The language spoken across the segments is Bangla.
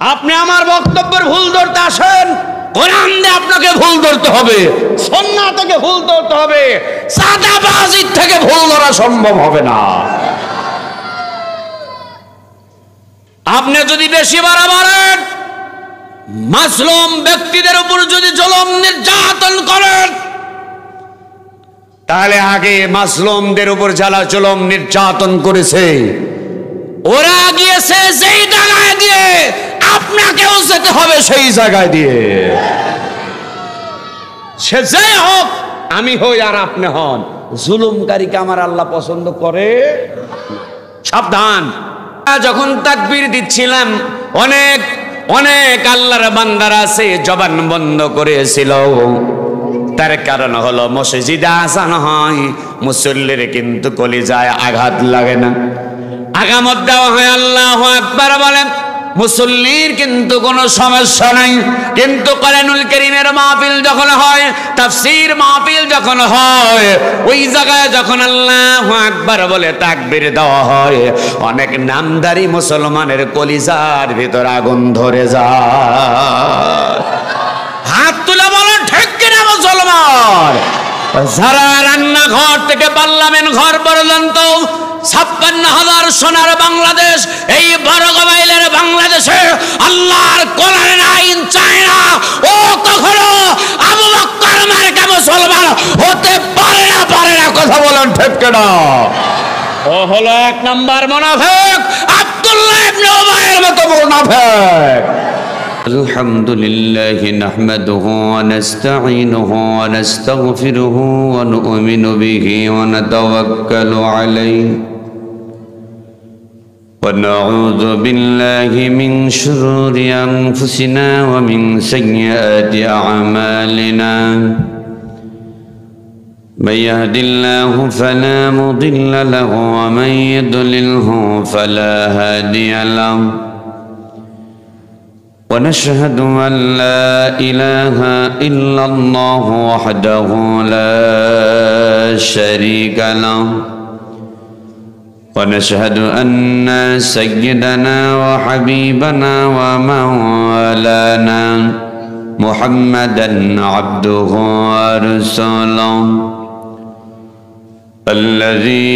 আপনি আমার বক্তব্যের ভুল ধরতে আসেন, কোরআন দিয়ে আপনাকে ভুল ধরতে হবে, সুন্নাহ থেকে ভুল ধরতে হবে, চাঁদাবাজির থেকে ভুল ধরা সম্ভব হবে না। আপনি যদি বেশি বাড়াবাড়েন, মাসলুম ব্যক্তিদের উপর যদি জুলুম নির্যাতন করেন, তাহলে আগে মাসলুমদের উপর যারা জুলুম নির্যাতন করেছে ওরা গিয়েছে যেই জায়গায় দিয়ে, আপনাকেও যেতে হবে সেই জায়গায় দিয়ে। সে যাই হোক, আমি হই আর আপনি হন, জুলুমকারীকে আমার আল্লাহ পছন্দ করে। সাবধান। যখন তাকবীর দিচ্ছিলাম, অনেক অনেক আল্লাহর বান্দারা আছে জবান বন্ধ করেছিল। তার কারণ হলো মসজিদে আজান হয়, মুসল্লির কিন্তু কলিজায় আঘাত লাগে না। আগামত দেওয়া হয়, আল্লাহু আকবার বলেন, মুসল্লির কিন্তু কোনো সমস্যা নাই। কিন্তু কোরআনুল কারীমের মাহফিল যখন হয়, তাফসীর মাহফিল যখন হয়, ওই জায়গায় যখন আল্লাহু আকবার বলে তাকবীর দেওয়া হয়, অনেক নামদারি মুসলমানের কলিজার ভিতর আগুন ধরে যায়। হাত তুলে বলেন ঠিক কিনা মুসলমান? যারা রান্নাঘর থেকে পার্লামেন্ট ঘর পর্যন্ত 56,000 সোনার বাংলাদেশ, এই বড় গবাইলের বাংলাদেশে আল্লাহর কোরআনের আইন চায় না, ও কখনো আবু বকর মার্কা মুসলমান হতে পারে না, পারে না। কথা বলেন ঠিক কিনা? ও হলো 1 নম্বর মুনাফিক, আব্দুল্লাহ ইবনে উবাইয়ের মতো মুনাফিক। আলহামদুলিল্লাহি নাহমাদুহু ওয়া নাস্তাঈনুহু ওয়া নাস্তাগফিরুহু ওয়া নু'মিনু বিহি ওয়া নাতাওয়াক্কালু আলাইহি ওয়া নাউযু বিল্লাহি মিন শুরুরি আনফুসিনা ওয়া মিন সাইয়্যাতি আ'মালিনা। من يهد الله فلا مضل له ومن يضلله فلا هادي له ونشهد أن لا إله إلا الله وحده لا شريك له ونشهد أن سيدنا وحبيبنا ومولانا محمدا عبده ورسوله الذي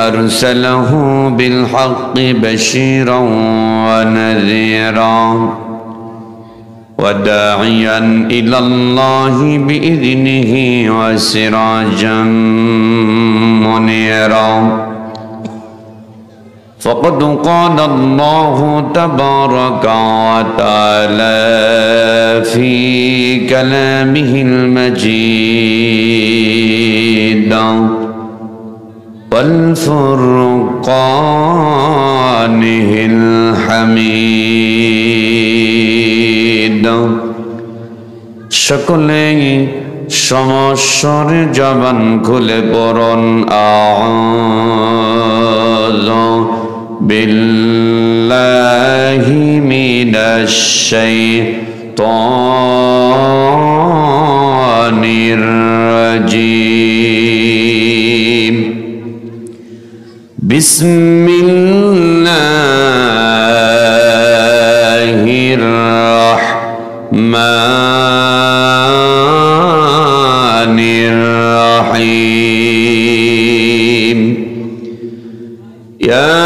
أرسله بالحق بشيرا ونذيرا وداعيا إلى الله بإذنه وسراجا منيرا فقد قال الله تبارك وتعالى في كلامه المجيد والفرقانه الحميد সকলেই সমস্বরে জবান খুলে পড়ুন আউযু বিল্লাহি মিনাশ শাইতানির রাজিম বিসমিল্লাহির রাহমানির রহিম ইয়া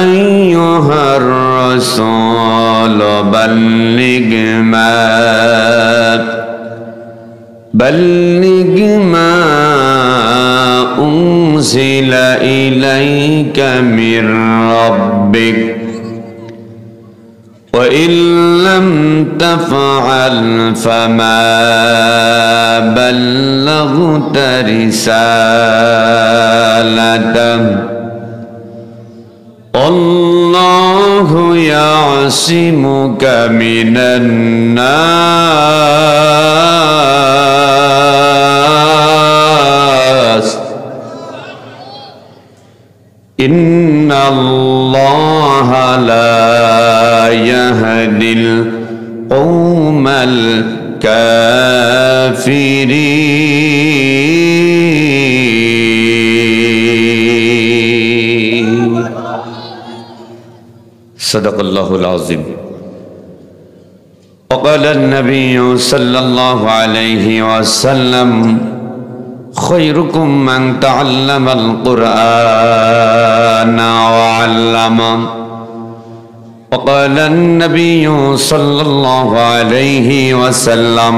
আইয়ুহার রাসূল بلغ ما أنزل إليك من ربك وإن لم تفعل فما بلغت رسالته الله يعصمك من الناس إن الله لا يهدي القوم الكافرين সাদাকাল্লাহুল আযীম। وقال النبي صلى الله عليه وسلم خيركم من تعلم القرآن وعلمه. وقال النبي صلى الله عليه وسلم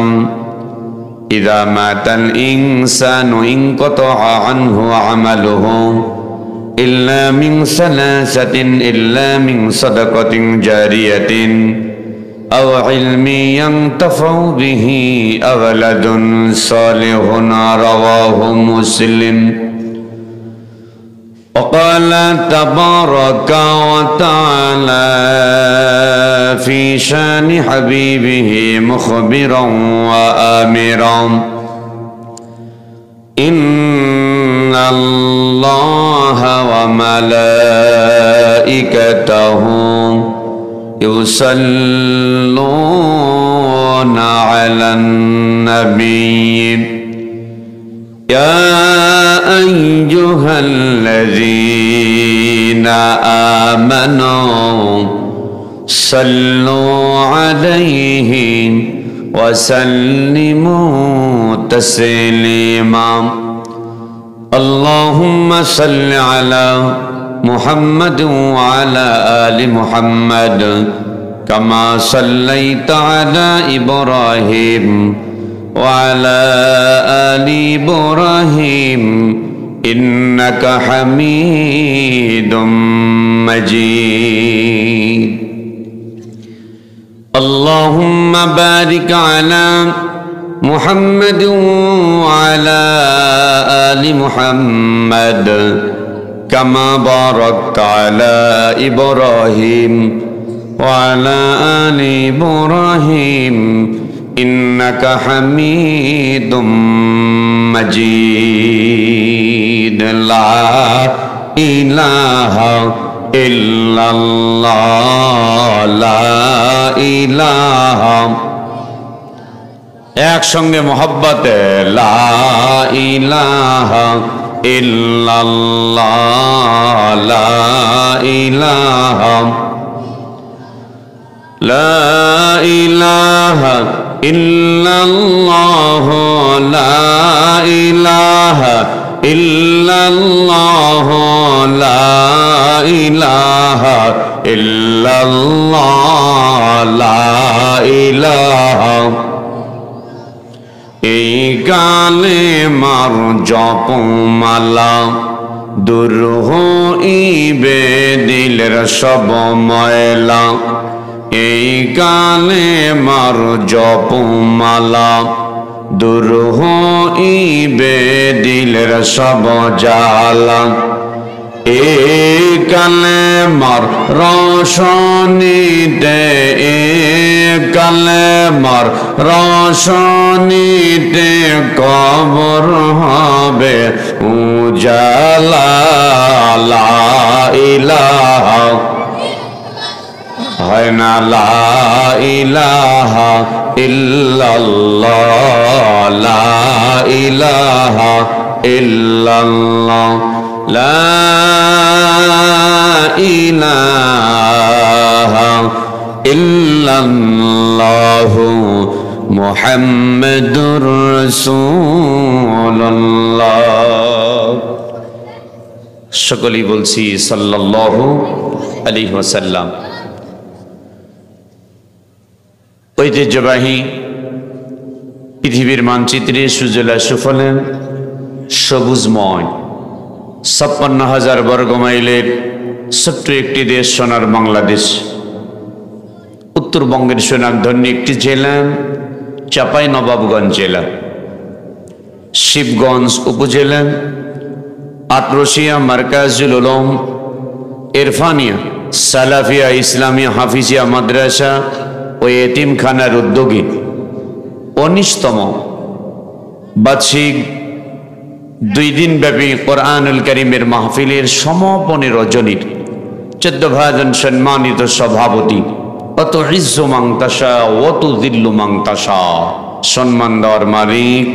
إذا مات الإنسان انقطع عنه عمله إلا من ثلاثة إلا من صدقة جارية أو علم ينتفع به أو ولد صالح. رواه مسلم. وقال تبارك وتعالى في شان حبيبه مخبرا وآمرا إن الله وملائكته يصلون على النبي يا أيها الذين آمنوا صلوا عليه وسلموا تسليما. اللهم صل على محمد وعلى آل محمد كما صليت على إبراهيم وعلى آل إبراهيم إنك حميد مجيد. اللهم بارك على محمد وعلى آل محمد كما باركت على إبراهيم وعلى آل إبراهيم إنك حميد مجيد. لا إله إلا الله لا إله এক সঙ্গে মোহাব্বতে লা ইলাহা ইল্লাল্লাহ লা ইলাহা লা ইলাহা ইল্লাল্লাহ লা ইলাহা ইল্লাল্লাহ লা ইলাহা ইল্লাল্লাহ লা ইলাহা। এই গানে মার জপমালা দূর হইবে দিলের সব ময়লা। এই গানে মার জপমালা দূর হইবে দিলের সব জ্বালা। এই কালেমার রোশনীতে কালেমার রোশনীতে কবর হবে উজালা। লা ইলাহা হয় না লা ইলাহা ইল্লাল্লাহ লা ইলাহা ইল্লাল্লাহ লা ইলাহা ইল্লাল্লাহু মুহাম্মাদুর রাসূলুল্লাহ। সকলেই বলছি সাল্লাল্লাহু আলাইহি ওয়াসাল্লাম। ঐতিহ্যবাহী পৃথিবীর মানচিত্রে সুজলা সুফলা সবুজময় 56,000 বর্গমাইলের ছোট্ট একটি দেশ সোনার বাংলাদেশ। উত্তরবঙ্গের সুনামধন্য একটি জেলা চাঁপাইনবাবগঞ্জ জেলা, শিবগঞ্জ উপজেলা, আটরশিয়া মার্কাজুল উলুম ইরফানিয়া সালাফিয়া ইসলামিয়া হাফিজিয়া মাদ্রাসা ও এতিমখানার উদ্যোগী 19তম বার্ষিক 2 দিন ব্যাপী কোরআনুল কারীমের মাহফিলের সমাপনী রজনীর 14 ভাজন সম্মানিত সভাপতি অত ইজ্জু মান তাশা ওয়া তুযিল্লু মান তাশা, সম্মান দেওয়ার মালিক।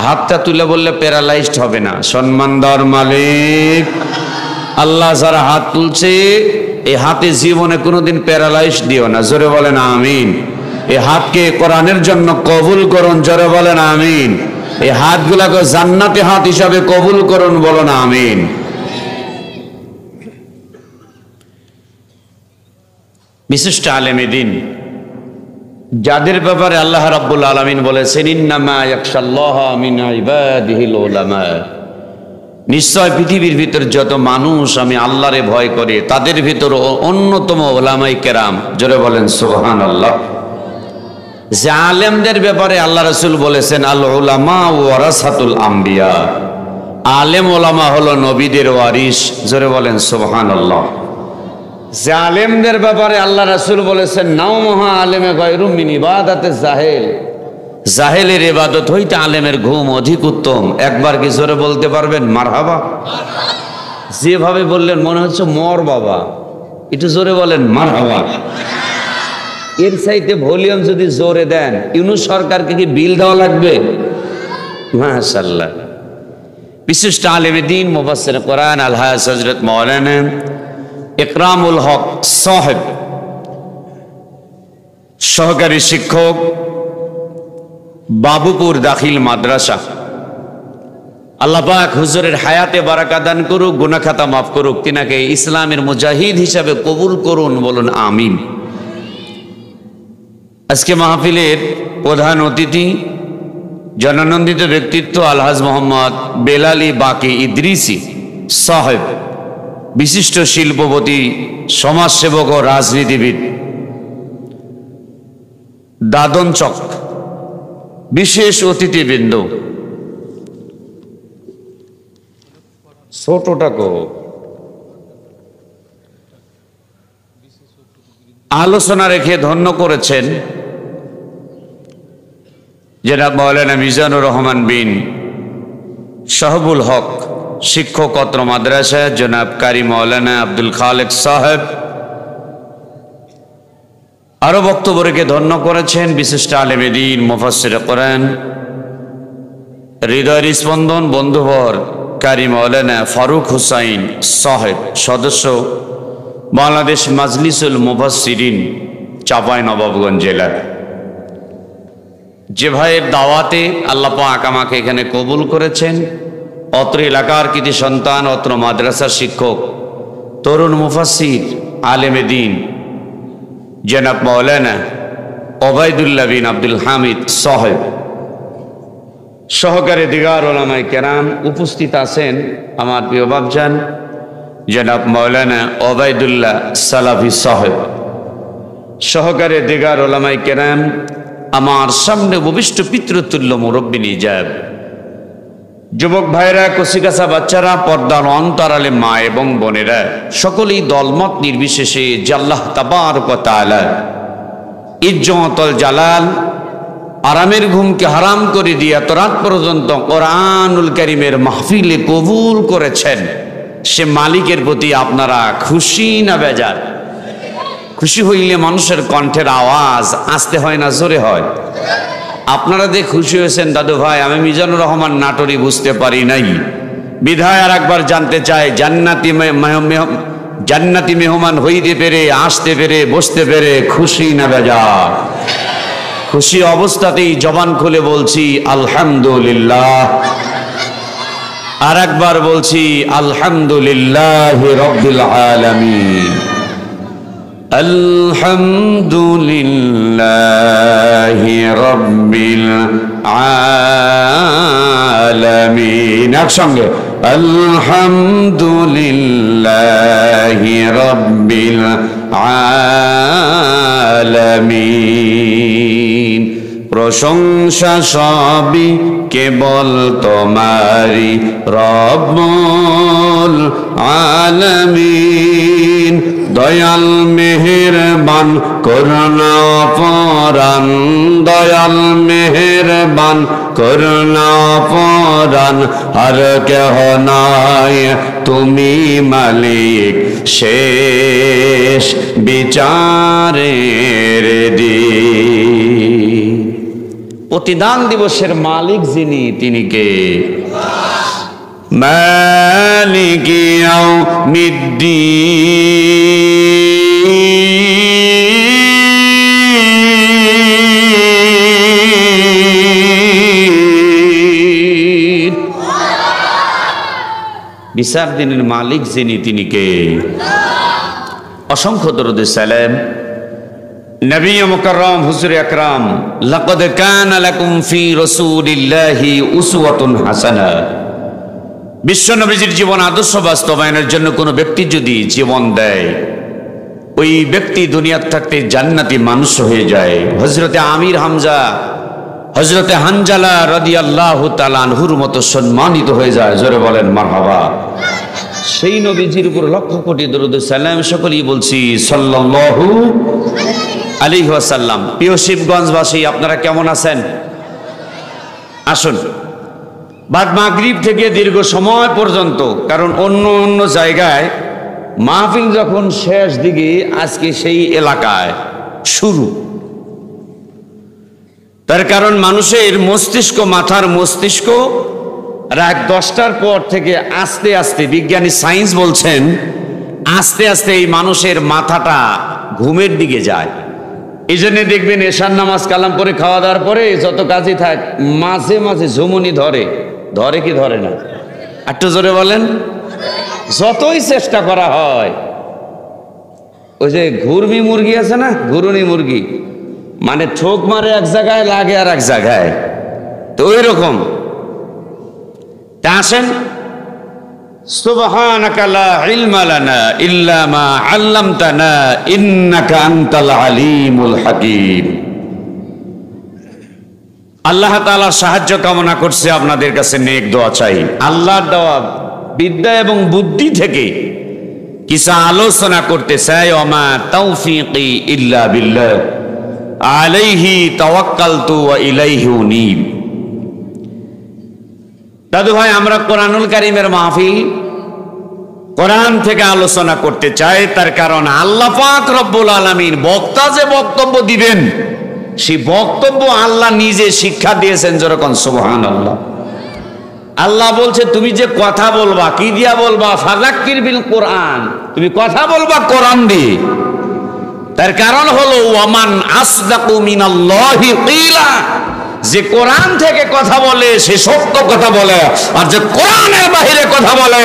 হাতটা তুলে বললে প্যারালাইজড হবে না। সম্মান দেওয়ার মালিক আল্লাহ। যারা হাত তুলছে এই হাতে জীবনে কোনোদিন প্যারালাইজ দিও না, জোরে বলেন আমিন। এই হাতকে কোরআনের জন্য কবুল করুন, জোরে বলেন আমিন। এই হাতগুলাকে জান্নাতি হাত হিসাবে কবুল করুন, বলো না আমিন। বিশিষ্ট আলেমে দিন যাদের ব্যাপারে আল্লাহ রাব্বুল আলামিন বলেছেন ইন্নামা ইয়াখশাল্লাহা মিন ইবাদিহিল উলামা, নিশ্চয় পৃথিবীর ভিতর যত মানুষ আমি আল্লাহরে ভয় করে তাদের ভিতর অন্যতম উলামায়ে কেরাম, জোরে বলেন সুবহানাল্লাহ। যে আলেমদের ব্যাপারে আল্লাহ রাসূল বলেছেন আল উলামা ওয়ারাসাতুল আম্বিয়া, আলেম ওলামা হলো নবীদের ওয়ারিস, জোরে বলেন সুবহানাল্লাহ। যে আলেমদের ব্যাপারে আল্লাহ রাসূল বলেছেন নাও মহা আলেমে গায়রু মিন ইবাদাতে জাহেল, জাহেলের ইবাদত হইতে আলেমের ঘুম অধিক উত্তম। একবার কি জোরে বলতে পারবেন মারহাবা? যেভাবে বললেন মনে হচ্ছে মর বাবা, একটু জোরে বলেন মারহাবা। এর চাইতে ভলিউম যদি জোরে দেন ইউনূস সরকারকে কি বিল দেওয়া লাগবে? মাশাআল্লাহ। বিশিষ্ট আলেমে দ্বীন মুফাসসির কোরআন আল-হাজ হযরত মাওলানা ইকরামুল হক সাহেব, সহকারী শিক্ষক, বাবুপুর দাখিল মাদ্রাসা, আল্লাহ পাক হুজুরের হায়াতে বারাকা দান করুক, গুনাহ খাতা মাফ করুক, তিনাকে ইসলামের মুজাহিদ হিসাবে কবুল করুন, বলুন আমিন। আজকে মাহফিলের প্রধান অতিথি জনানন্দিত ব্যক্তিত্ব আলহাজ মোহাম্মদ বেলালী বাকি ইদ্রিসি সাহেব, বিশিষ্ট শিল্পপতি, সমাজসেবক ও রাজনীতিবিদ, দাদন চক। বিশেষ অতিথিবৃন্দ, ছোটটাকে আলোচনা রেখে ধন্য করেছেন জনাব মাওলানা মিজানুর রহমান বিন শাহবুল হক, শিক্ষক অত্র মাদ্রাসা, জনাব কারি মাওলানা আব্দুল খালেক সাহেব। আরো বক্তব্য রেখে ধন্য করেছেন বিশিষ্ট আলেমে দ্বীন মুফাসসির কোরআন, হৃদয়ের স্পন্দন বন্ধুবর কারি মাওলানা ফারুক হুসাইন সাহেব, সদস্য বাংলাদেশ মাজলিসুল মুফাসসিরিন, চাঁপাইনবাবগঞ্জ জেলা। যে ভাইয়ের দাওয়াতে আল্লাহ পাক আমাকে এখানে কবুল করেছেন, অত্র এলাকার কৃতি সন্তান, অত্র মাদ্রাসার শিক্ষক, তরুণ মুফাসসির আলেমে দ্বীন জনাব মাওলানা ওবায়দুল্লাহ বিন আব্দুল হামিদ সাহেব, সহকারী দিগার ওলামায়ে কেরাম, উপস্থিত আছেন আমার প্রিয় বাপজান জনাব মাওলানা ওবায়দুল্লাহ সালাফি সাহেব, সহকারী দিগার ওলামায়ে কেরাম, আমার সামনে উপবিষ্ট পিতৃতুল্য মুরব্বী নিজাব, যুবক ভাইরা, কচিকাঁচা বাচ্চারা, পর্দার অন্তরালে মা এবং বোনেরা, সকলেই দলমত নির্বিশেষে যে আল্লাহ তাবারক ওয়া তাআলা ইজ্জতুল জালাল আরামের ঘুমকে হারাম করে দিয়ে এত রাত পর্যন্ত কোরআনুল কারীমের মাহফিলে কবুল করেছেন, সে মালিকের প্রতি আপনারা খুশি না বেজার? খুশি হইলে মানুষের কণ্ঠের আওয়াজ আসতে হয় না জোরে হয়? আপনারা যে খুশি হয়েছেন দাদু ভাই, আমি মিজানুর রহমান নাটোরি বুঝতে পারি নাই বিধায় আর একবার জানতে চাই, জান্নাতি মেহমান হইতে পেরে, আসতে পেরে, বসতে পেরে খুশি না বেজার? খুশি অবস্থাতেই জবান খুলে বলছি আলহামদুলিল্লাহ। আর একবার বলছি আলহামদুলিল্লাহ রাব্বিল আলামিন। আলহামদুলিল্লাহি রাব্বিল আলামিন, একসঙ্গে আলহামদুলিল্লাহি রাব্বিল আলামিন। প্রশংসা সবই কেবল তোমারি রব্বুল আলামিন। দয়াল মেহেরবান করুণা পরাণ, দয়াল মেহেরবান করুণা পরাণ, আর কেহ নাই তুমি মালিক শেষ বিচারের দিন। প্রতিদান দিবসের মালিক যিনি, তিনি কে? মালিকি ইয়াউমিদ্দিন। বিচার দিনের মালিক যিনি, তিনি কে? অসংখ্য দরুদ সালাম নবী মুকাররম হুজুর আকরাম, লাকাদ কানা লাকুম ফি রাসূলিল্লাহি উসওয়াতুন হাসানাহ। বিশ্ব নবীজির জীবন আদর্শ বাস্তবায়নের জন্য কোনো ব্যক্তি যদি জীবন দেয়, ওই ব্যক্তি দুনিয়ার থাকতে জান্নাতি মানুষ হয়ে যায়। হযরতে আমির হামজা, হযরতে হানজালা রাদিয়াল্লাহু তাআলা আনহুর মতো সম্মানিত হয়ে যায়। জোরে বলেন মারহাবা। সেই নবীজির উপর লক্ষ কোটি দরুদ সালাম সকলেই বলছি সাল্লাল্লাহু আলাইহি ওয়াসাল্লাম। প্রিয় শিবগঞ্জবাসী, আপনারা কেমন আছেন? আসুন, বাদ মাগরিব থেকে দীর্ঘ সময় পর্যন্ত, কারণ অন্য অন্য জায়গায় মাহফিল যখন শেষ দিকে, আজকে সেই এলাকায় শুরু। তার কারণ মানুষের মস্তিষ্ক, মাথার মস্তিষ্ক রাত 10টার পর থেকে আস্তে আস্তে, বিজ্ঞানী সায়েন্স বলছেন, আস্তে আস্তে এই মানুষের মাথাটা ঘুমের দিকে যায়। এই জন্য দেখবেন এশার নামাজ কালাম পরে খাওয়া দাওয়ার পরে যত কাজই থাক, মাঝে মাঝে ঝুমুনি ধরে। ধরে কি ধরে না? একটু জোরে বলেন। যতই চেষ্টা করা হয়, ওই যে ঘুরমি মুরগি আছে না, ঘুরুনি মুরগি, মানে ঠোক মারে এক জায়গায়, লাগে আর এক জায়গায়, তো ওই রকম। তা আসেন, সুবহানাকা লা ইলমা লানা ইল্লা মা আল্লামতানা ইন্নাকা আনতাল আলিমুল হাকীম। আল্লাহ তাআলার সাহায্য কামনা করছে, আপনাদের কাছে নেক দোয়া চাই। আল্লাহর দেওয়া বিদ্যা এবং বুদ্ধি থেকে কিছু আলোচনা করতে চাই। ওমা তাওফীকি ইল্লা বিল্লাহ আলাইহি তাওয়াক্কালতু ওয়া ইলাইহি উনীব। দাদু ভাই, আমরা কোরআনুল কারীমের মাহফিল, কোরআন থেকে আলোচনা করতে চাই। তার কারণ আল্লাহ পাক রব্বুল আলামিন বক্তা যে বক্তব্য দিবেন, সেই বক্তব্য আল্লাহ নিজে শিক্ষা দিয়েছেন। যেরকম সুবহানাল্লাহ। আল্লাহ বলছে, তুমি যে কথা বলবা, কি দিয়া বলবা? ফাযাক্কির বিল কোরআন, তুমি কথা বলবা কোরআন দিয়ে। তার কারণ হলো ওয়ামান আসদাকু মিনাল্লাহি কিলা, যে কোরআন থেকে কথা বলে সে সত্য কথা বলে, আর যে কোরআনের বাইরে কথা বলে,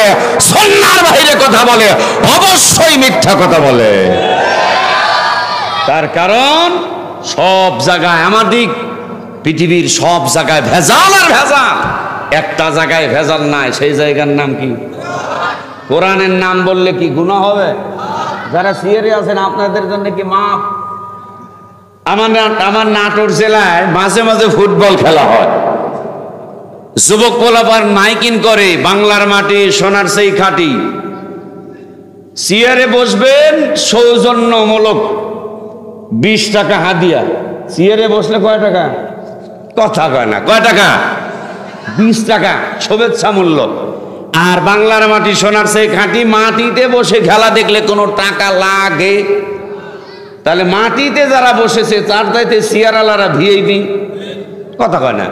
সুন্নাহর বাইরে কথা বলে, অবশ্যই মিথ্যা কথা বলে। তার কারণ সব জায়গায়, আমাদের পৃথিবীর সব জায়গায় ভেজাল আর ভেজাল। একটা জায়গায় ভেজাল নাই, সেই জায়গার নাম কি? কোরআনের নাম বললে কি গুনাহ হবে? যারা সিয়ারে আছেন, আপনাদের জন্য কি মাপ? আমার নাটোর জেলায় মাঝে মাঝে ফুটবল খেলা হয়। যুবক পোলাপান মাইকিং করে, বাংলার মাটি সোনার সেই খাঁটি। সিয়ারে বসবেন, সৌজন্যমূলক 20 টাকা হাদিয়া। সিয়ারে বসলে কয় টাকা? কথা কয় না, কয় টাকা? 20 টাকা শুভেচ্ছা মূল্য। আর বাংলার মাটি সোনার সেই খাঁটি, মাটিতে বসে খেলা দেখলে কোনো টাকা লাগে? তাহলে মাটিতে যারা বসেছে তার চাইতে সিয়ারালারা ভিআইপি। কথা কয় না,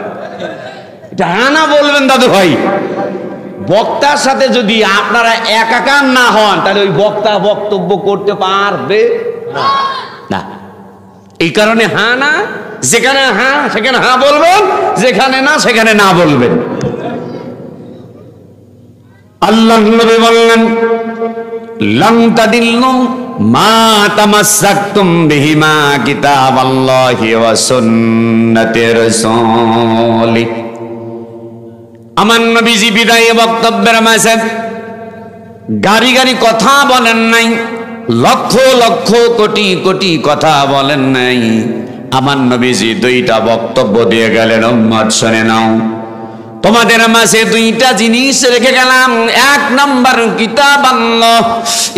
এটা হানা বলবেন দাদু ভাই। বক্তার সাথে যদি আপনারা একাকার না হন, তাহলে ওই বক্তা বক্তব্য করতে পারবে না। এই কারণে হ্যাঁ না, যেখানে হ্যাঁ সেখানে হ্যাঁ বলবেন, যেখানে না সেখানে না বলবেন। আল্লাহ নবী বললেন, লান তাদিল্লু মা তামাসসাকতুম বিহিমা কিতাবাল্লাহি ওয়া সুন্নাতি রাসূলি। আমার নবীজি বিদায় বক্তব্যের মাঝে গাড়ি গাড়ি কথা বলেন নাই, লক্ষ লক্ষ কোটি কোটি কথা বলেন নাই। আমার নবীজি 2টা বক্তব্য দিয়ে গেলেন, উম্মত শুনে নাও, তোমাদের মাঝে 2টা জিনিস রেখে গেলাম। 1 নাম্বার কিতাবাল্লাহ,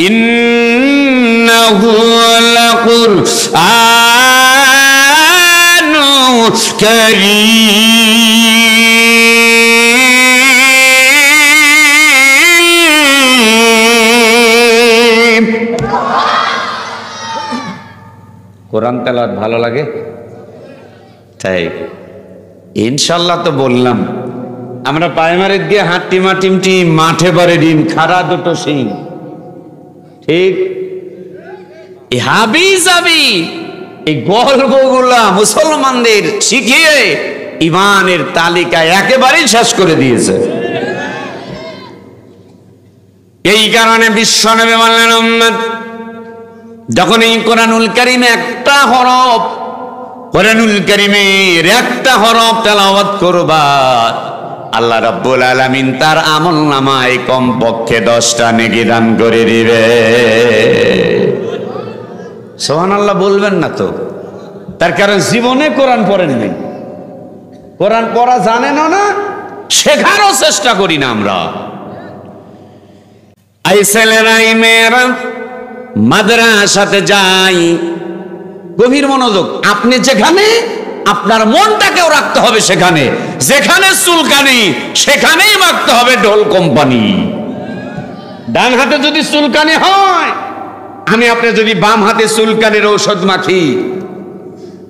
ইন্নাহু লাকুরআনুন কারীম। কোরআন তেলাওয়াত ভালো লাগে? তাই ইনশাআল্লাহ তো বললাম, আমরা প্রাইমারি দিয়ে হাট্টিমা টিমটি মাঠে বাড়ে ডিম খাড়া দুটো সিং, ঠিক? হাবি যাবি এই গল্পগুলা মুসলমানদের শিখিয়ে ইমানের তালিকা একেবারেই শেষ করে দিয়েছে। এই কারণে বিশ্বনবী বললেন, উম্মত যখন এই কোরআনুল কারীমে একটা হরফ, কোরআনুল কারীমের একটা হরফ তেলাওয়াত করবা, আল্লাহ রাব্বুল আলামিন তার আমলনামায় কমপক্ষে 10টা নেকি দান করে দিবে। সুবহানাল্লাহ বলবেন না তো? তার কারণ জীবনে কোরআন পড়েন নাই, কোরআন পড়া জানেন না, শেখারও চেষ্টা করি না আমরা। এই ছেলেরা এই মেয়েরা মাদ্রাসাতে যাই, গভীর মনোযোগ। আপনি যেখানে আপনার মনটাকেও রাখতে হবে সেখানে, যেখানে চুলকানি সেখানেই মাখতে হবে ঢোল কোম্পানি। ডান হাতে যদি চুলকানি হয়, আমি আপনি যদি বাম হাতে চুলকানির ঔষধ মাখি,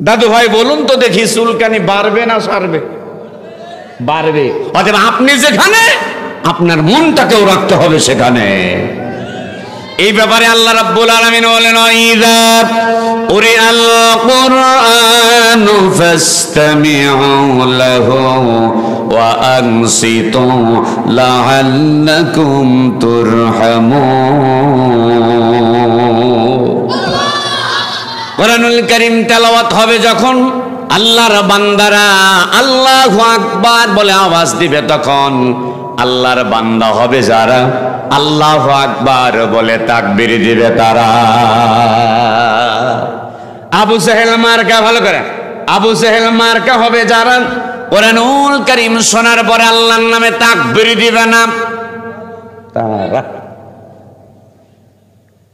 দাদু ভাই বলুন তো দেখি চুলকানি বাড়বে না সারবে? বাড়বে। অতএব আপনি যেখানে আপনার মনটাকেও রাখতে হবে সেখানে। এই ব্যাপারে আল্লাহ রাব্বুল আলামিন বলেন, ইযা কুরিআল কুরআনু ফাসতামিউ লাহু ওয়া আনসিতু লাআল্লাকুম তুরহামুন। কোরআনুল কারীম তেলাওয়াত হবে যখন, আল্লাহর বান্দারা আল্লাহু আকবার বলে আওয়াজ দিবে, তখন আল্লাহর বান্দা হবে যারা আল্লাহু আকবার বলে তাকবীর দিবে তারা। আবু জাহেল মার্কা, ভালো করে, আবু জাহেল মার্কা হবে যারা কোরআনুল কারীম শোনার পরে আল্লাহর নামে তাকবীর দিবে না তারা।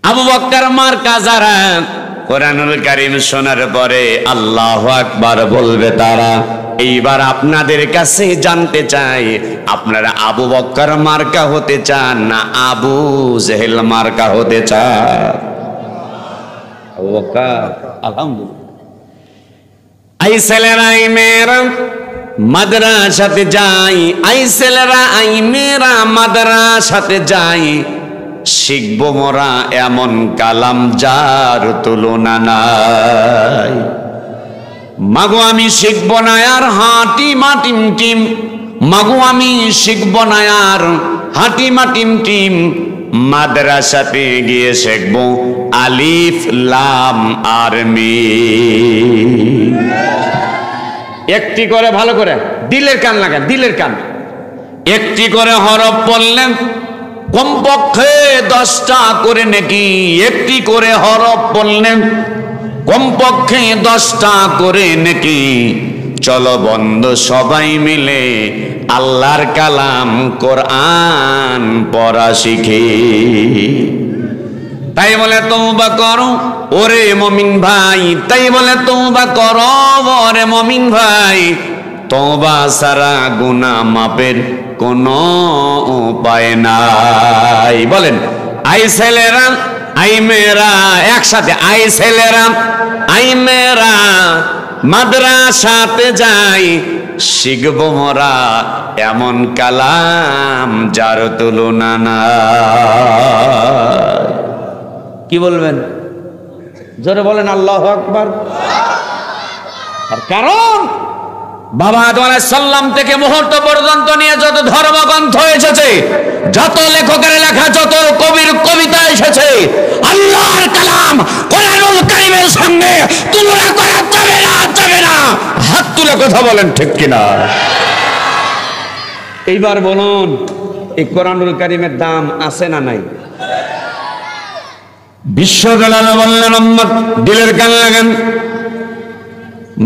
আবু বকর মার্কা যারা কোরআনুল কারীম শোনার পরে আল্লাহু আকবার বলবে তারা। এইবার আপনাদের কাছে জানতে চাই, আপনারা আবু বকর মার্কা হতে চান না আবু জেহেল মার্কা হতে চান? আবু বকর। আলহামদুলিল্লাহ। এই ছেলেরা এই মেয়েরা মাদ্রাসাতে যাই, এই ছেলেরা এই মেয়েরা মাদ্রাসাতে যাই, শিখবো মোরা এমন কালাম যার তুলনা নাই। মাগো আমি শিখবো না আর হাঁটি মাটিম টিম, মাগো আমি শিখবো না আর হাঁটি মাটিম টিম, মাদ্রাসাতে গিয়ে শিখবো আলিফ লাম আর মিম। একটি করে, ভালো করে দিলের কান লাগান, দিলের কান। একটি করে হরফ পড়লেন কমপক্ষে 10টা করে নাকি, একটি করে হরফ পড়লেন কমপক্ষে 10টা করে নাকি। চলো বন্ধু সবাই মিলে আল্লাহর কালাম কোরআন পড়া শিখি। তাই বলে তওবা করো ওরে মুমিন ভাই, তাই বলে তওবা করো ওরে মুমিন ভাই। তওবা ছাড়া গুনাহ মাপের কোনো উপায় নাই। বলেন, আই ছেলেরা আই মেয়েরা একসাথে, আই ছেলেরা আই মেয়েরা মাদ্রাসাতে যাই, শিখবো মোরা এমন কালাম যার তুলনা নাই। কি বলবেন? জোরে বলেন আল্লাহু আকবার। আর কারণ বাবা আদম আলাইহিস সালাম থেকে মুহূর্ত পর্যন্ত নিয়ে যত ধর্মগ্রন্থ এসেছে, যত লেখকের লেখা, যত কবির কবিতা এসেছে, আল্লাহর কালাম কোরআনুল কারীমের সঙ্গে তুলনা করা যাবে না, যাবে না। হাত তুলে কথা বলেন ঠিক কিনা? এইবার বলুন, এই কোরআনুল কারীমের দাম আছে না নাই? বিশ্বজালাল বললেন, উম্মত দিলের কান লাগান।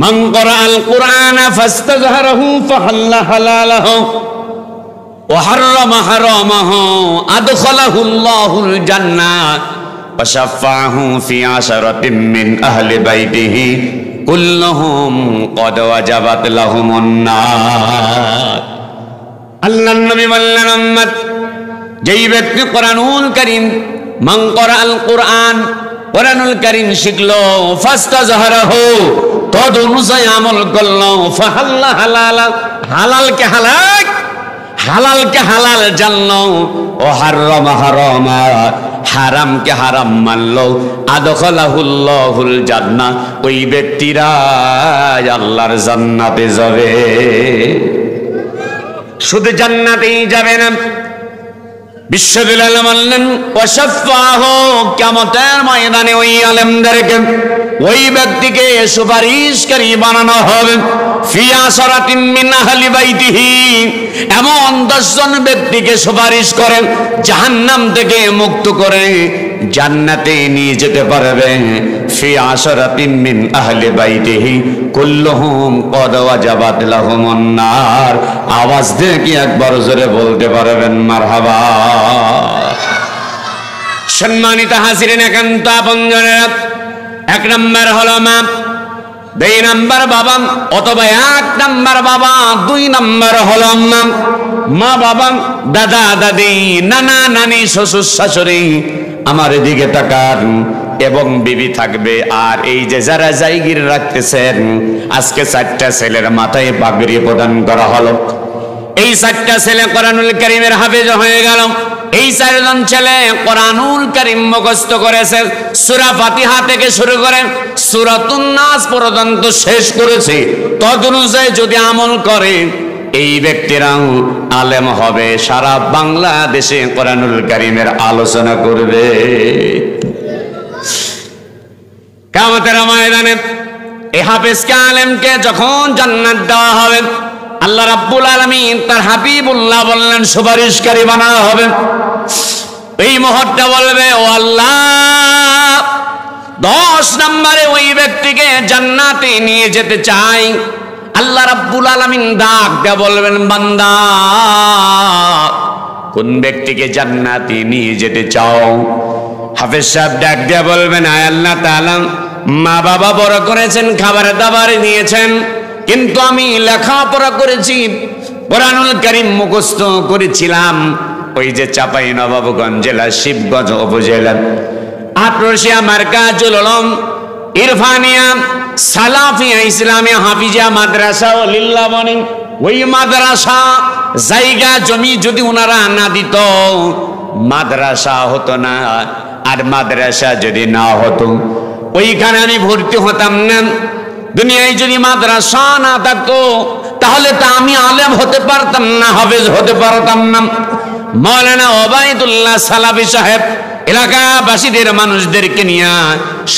মান ক্বরাআল কুরআনা ফাস্তাযহারাহু ফাহাল্লা হালালাহু ওয়া হাররামা হারামাহু আদখালাহুল্লাহুল জান্নাহ ওয়া শাফাআহু ফি আশারাতিন মিন আহলি বাইতিহি কুল্লুহুম ক্বাদ ওয়াজাবাত লাহুমুন নার। আল্লাহর নবী বললেন, উম্মত যেই ব্যক্তি কোরআনুল কারীম, মান ক্বরাআল কুরআন, কোরআনুল কারীম শিখলো, ফাস্তাযহারাহু তদ অনুযায়ী আমল করলো, ফাহাল্লা হালালা, হালালকে হালাল হালালকে হালাল জানলো, ও হারাম হারামা হারামকে হারাম মানলো, আদখালাহুল্লাহুল জান্নাহ, ওই ব্যক্তিরা আল্লাহর জান্নাতে যাবে। শুধু জান্নাতেই যাবে না, বিশ্ববিদ্যালয় বললেন ওয়াশাফাহু, কিয়ামতের ময়দানে ওই আলেমদেরকে, ওই ব্যক্তিকে সুপারিশকারী বানানো হবে। ফি আসরাতিন মিন আহলি বাইতিহি, এমন 10 জন ব্যক্তিকে সুপারিশ করেন জাহান্নাম থেকে মুক্ত করে জান্নাতে নিয়ে যেতে পারবে। ফি আসরাতিন মিন আহলি বাইতিহি কুল্লুহুম ক্বাদ ওয়াজাবাত লাহুমুন নার। আওয়াজ দিয়ে কি একবার জোরে বলতে পারবেন মারহাবা? সম্মানিত হাজিরিন, একান্ত আপনজনেরা, 1 নম্বর হলো মা, 2 নম্বর বাবা, অথবা 1 নম্বর বাবা, 2 নম্বর হলো মা। মা বাবা, দাদা দাদি, নানা নানি, শ্বশুর শাশুড়ি, আমার এদিকে তাকান, এবং বিবি থাকবে। আর এই যে যারা জায়গির রাখতেছেন, আজকে 4টা ছেলের মাথায় পাগড়ি প্রদান করা হলো। এই 4টা ছেলে কোরআনুল কারীমের হাফেজ হয়ে গেল। এই 4 জন ছেলে কোরআনুল কারীম মুখস্থ করেছে, সূরা ফাতিহা থেকে শুরু করে সূরাতুন নাস পর্যন্ত শেষ করেছে। তদনুযায়ী যদি আমল করে, এই ব্যক্তিরাও আলেম হবে, সারা বাংলাদেশে কোরআনুল কারীমের আলোচনা করবে। কিয়ামতের ময়দানে এই হাফেজকে, আলেমকে যখন জান্নাত দেওয়া হবে, আল্লাহ রাব্বুল আলামিন তার হাবিবুল্লাহ বললেন সুপারিশকারী বানানো হবে। এই মুহূর্তে বলবে, ও আল্লাহ, 10 নম্বরে ওই ব্যক্তিকে জান্নাতে নিয়ে যেতে চাই। আল্লাহ রাব্বুল আলামিন ডাক দিয়ে বলবেন, বান্দা, কোন ব্যক্তিকে জান্নাতে নিয়ে যেতে চাও? হাফেজ সাহেব ডাক দিয়ে বলবেন, আয় আল্লাহ তাআলা, মা বাবা বড় করেছেন, খাবার দাবার নিয়েছেন, কিন্তু আমি লেখাপড়া করেছি, কোরআনুল কারীম মুখস্থ করেছিলাম। ওই যে চাঁপাইনবাবগঞ্জ জেলা শিবগঞ্জ উপজেলা আটরশিয়া মার্কাজুল উলুম ইরফানিয়া সালাফিয়া ইসলামিয়া হাফিজিয়া মাদ্রাসা ও লিল্লাবনি, ওই মাদ্রাসা জায়গা জমি যদি ওনারা না দিত, মাদ্রাসা হতো না। আর মাদ্রাসা যদি না হতো, ওইখানে আমি ভর্তি হতাম না। দুনিয়ায় যদি মাদ্রাসা না থাকতো, তাহলে তো আমি আলেম হতে পারতাম না, হাফেজ হতে পারতাম না। মাওলানা ওবায়দুল্লাহ সালাফি সাহেব এলাকাবাসীদের মানুষদেরকে নিয়ে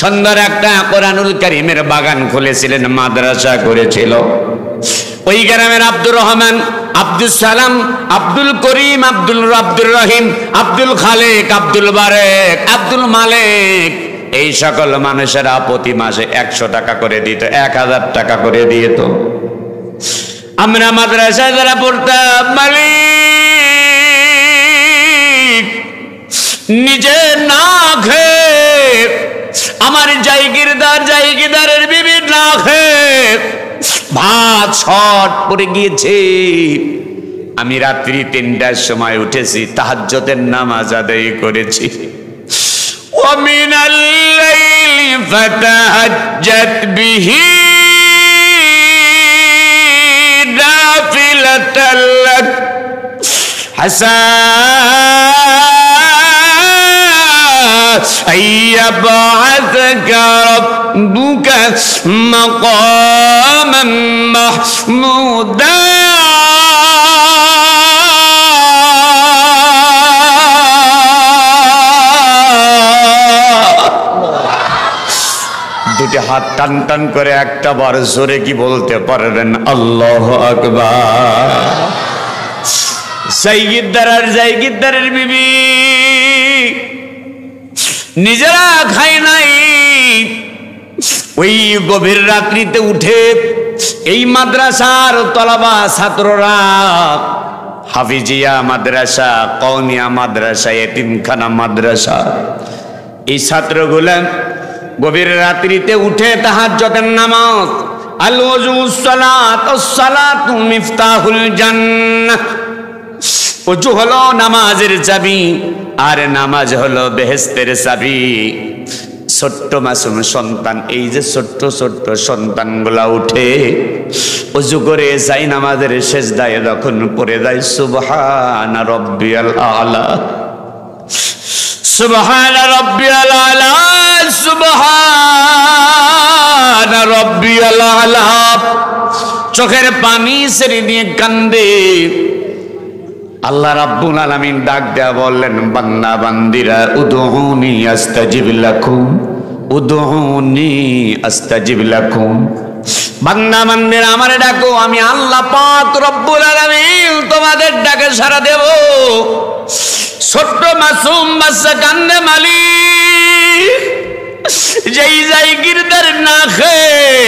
সুন্দর একটা কোরআনুল কারীমের বাগান খুলেছিলেন, মাদ্রাসা করেছিল। ওই গ্রামের আব্দুর রহমান, আব্দুল সালাম, আব্দুল করিম, আব্দুল রহিম, আব্দুল খালেক, আব্দুল বারেক, আব্দুল মালেক, এই সকল মানুষেরা প্রতি মাসে 100 টাকা করে দিত, 1000 টাকা করে দিত। আমরা মাদ্রাসায় যারা পড়তাম, মালিক নিজে না খেয়ে, আমার জায়গিরদারের বিবি না খেয়ে ভাত শর্ট পড়ে গিয়েছে। আমি রাত্রি 3টার সময় উঠেছি, তাহাজ্জুদের নামাজ আদায় করেছি। ومن الليل فتهجد به نافلة لك عسى أن يبعثك ربك مقاما محمودا। দুটি হাত টান টান করে একটা বার জোরে কি বলতে পারবেন? আল্লাহু আকবার। জায়গিরদারের বিবি নিজেরা খায় নাই, ওই গভীর রাত্রিতে উঠে এই মাদ্রাসার তলাবা ছাত্ররা, হাফিজিয়া মাদ্রাসা, কওমিয়া মাদ্রাসা, এতিমখানা মাদ্রাসা, এই ছাত্রগুলা গভীর রাত্রিতে উঠে তাহাজ্জুদের নামাজ, আল ওযুস সালাতু মিফতাহুল জান্নাহ, ওযু হলো নামাজের চাবি, আর নামাজ হলো বেহেশতের চাবি। ছোট্ট মাসুম সন্তান, এই যে ছোট্ট ছোট্ট সন্তানগুলা উঠে ওযু করে যাই নামাজের সেজদায় যখন পড়ে যায় সুবহানা রাব্বিয়াল আলা, সুবহানা রাব্বিয়াল আলা, সুবহানা রাব্বিয়াল আলা, চোখের পানি ছেড়ে দিয়ে কান্দে। আল্লাহ রাব্বুল আলামিন ডাক দেয়া বললেন, বান্দা বান্দিরা উদউনি আস্তাজিব লাকুম, উদউনি আস্তাজিব লাকুম। বান্দা বান্দিরা আমারে ডাকো, আমি আল্লাহ পাক রব্বুল আলামিন তোমাদের ডাকে সাড়া দেব। ছোট্ট মাসুম বাচ্চা কান্দে, মালিক যেই জায়গিরদার না খেয়ে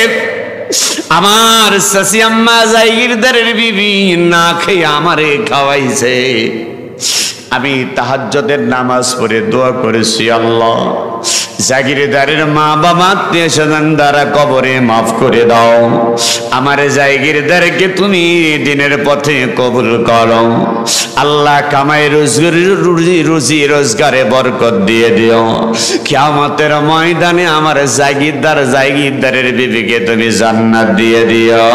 আমার চাচি আম্মা জাগিরদারের বিবি না খেয়ে আমারে খাওয়াইছে। আমি তাহাজ্জুদের নামাজ পড়ে দোয়া করেছি, আল্লাহ জাগিরদারের মা বাবা আত্মীয় স্বজন দ্বারা কবরে মাফ করে দাও। আমার জাগিরদারকে তুমি দিনের পথে কবুল করো। আল্লাহ কামাই রুজি রোজগারে বরকত দিয়ে দিও। কিয়ামতের ময়দানে আমার জাগিরদারের বিবিকে তুমি জান্নাত দিয়ে দিও।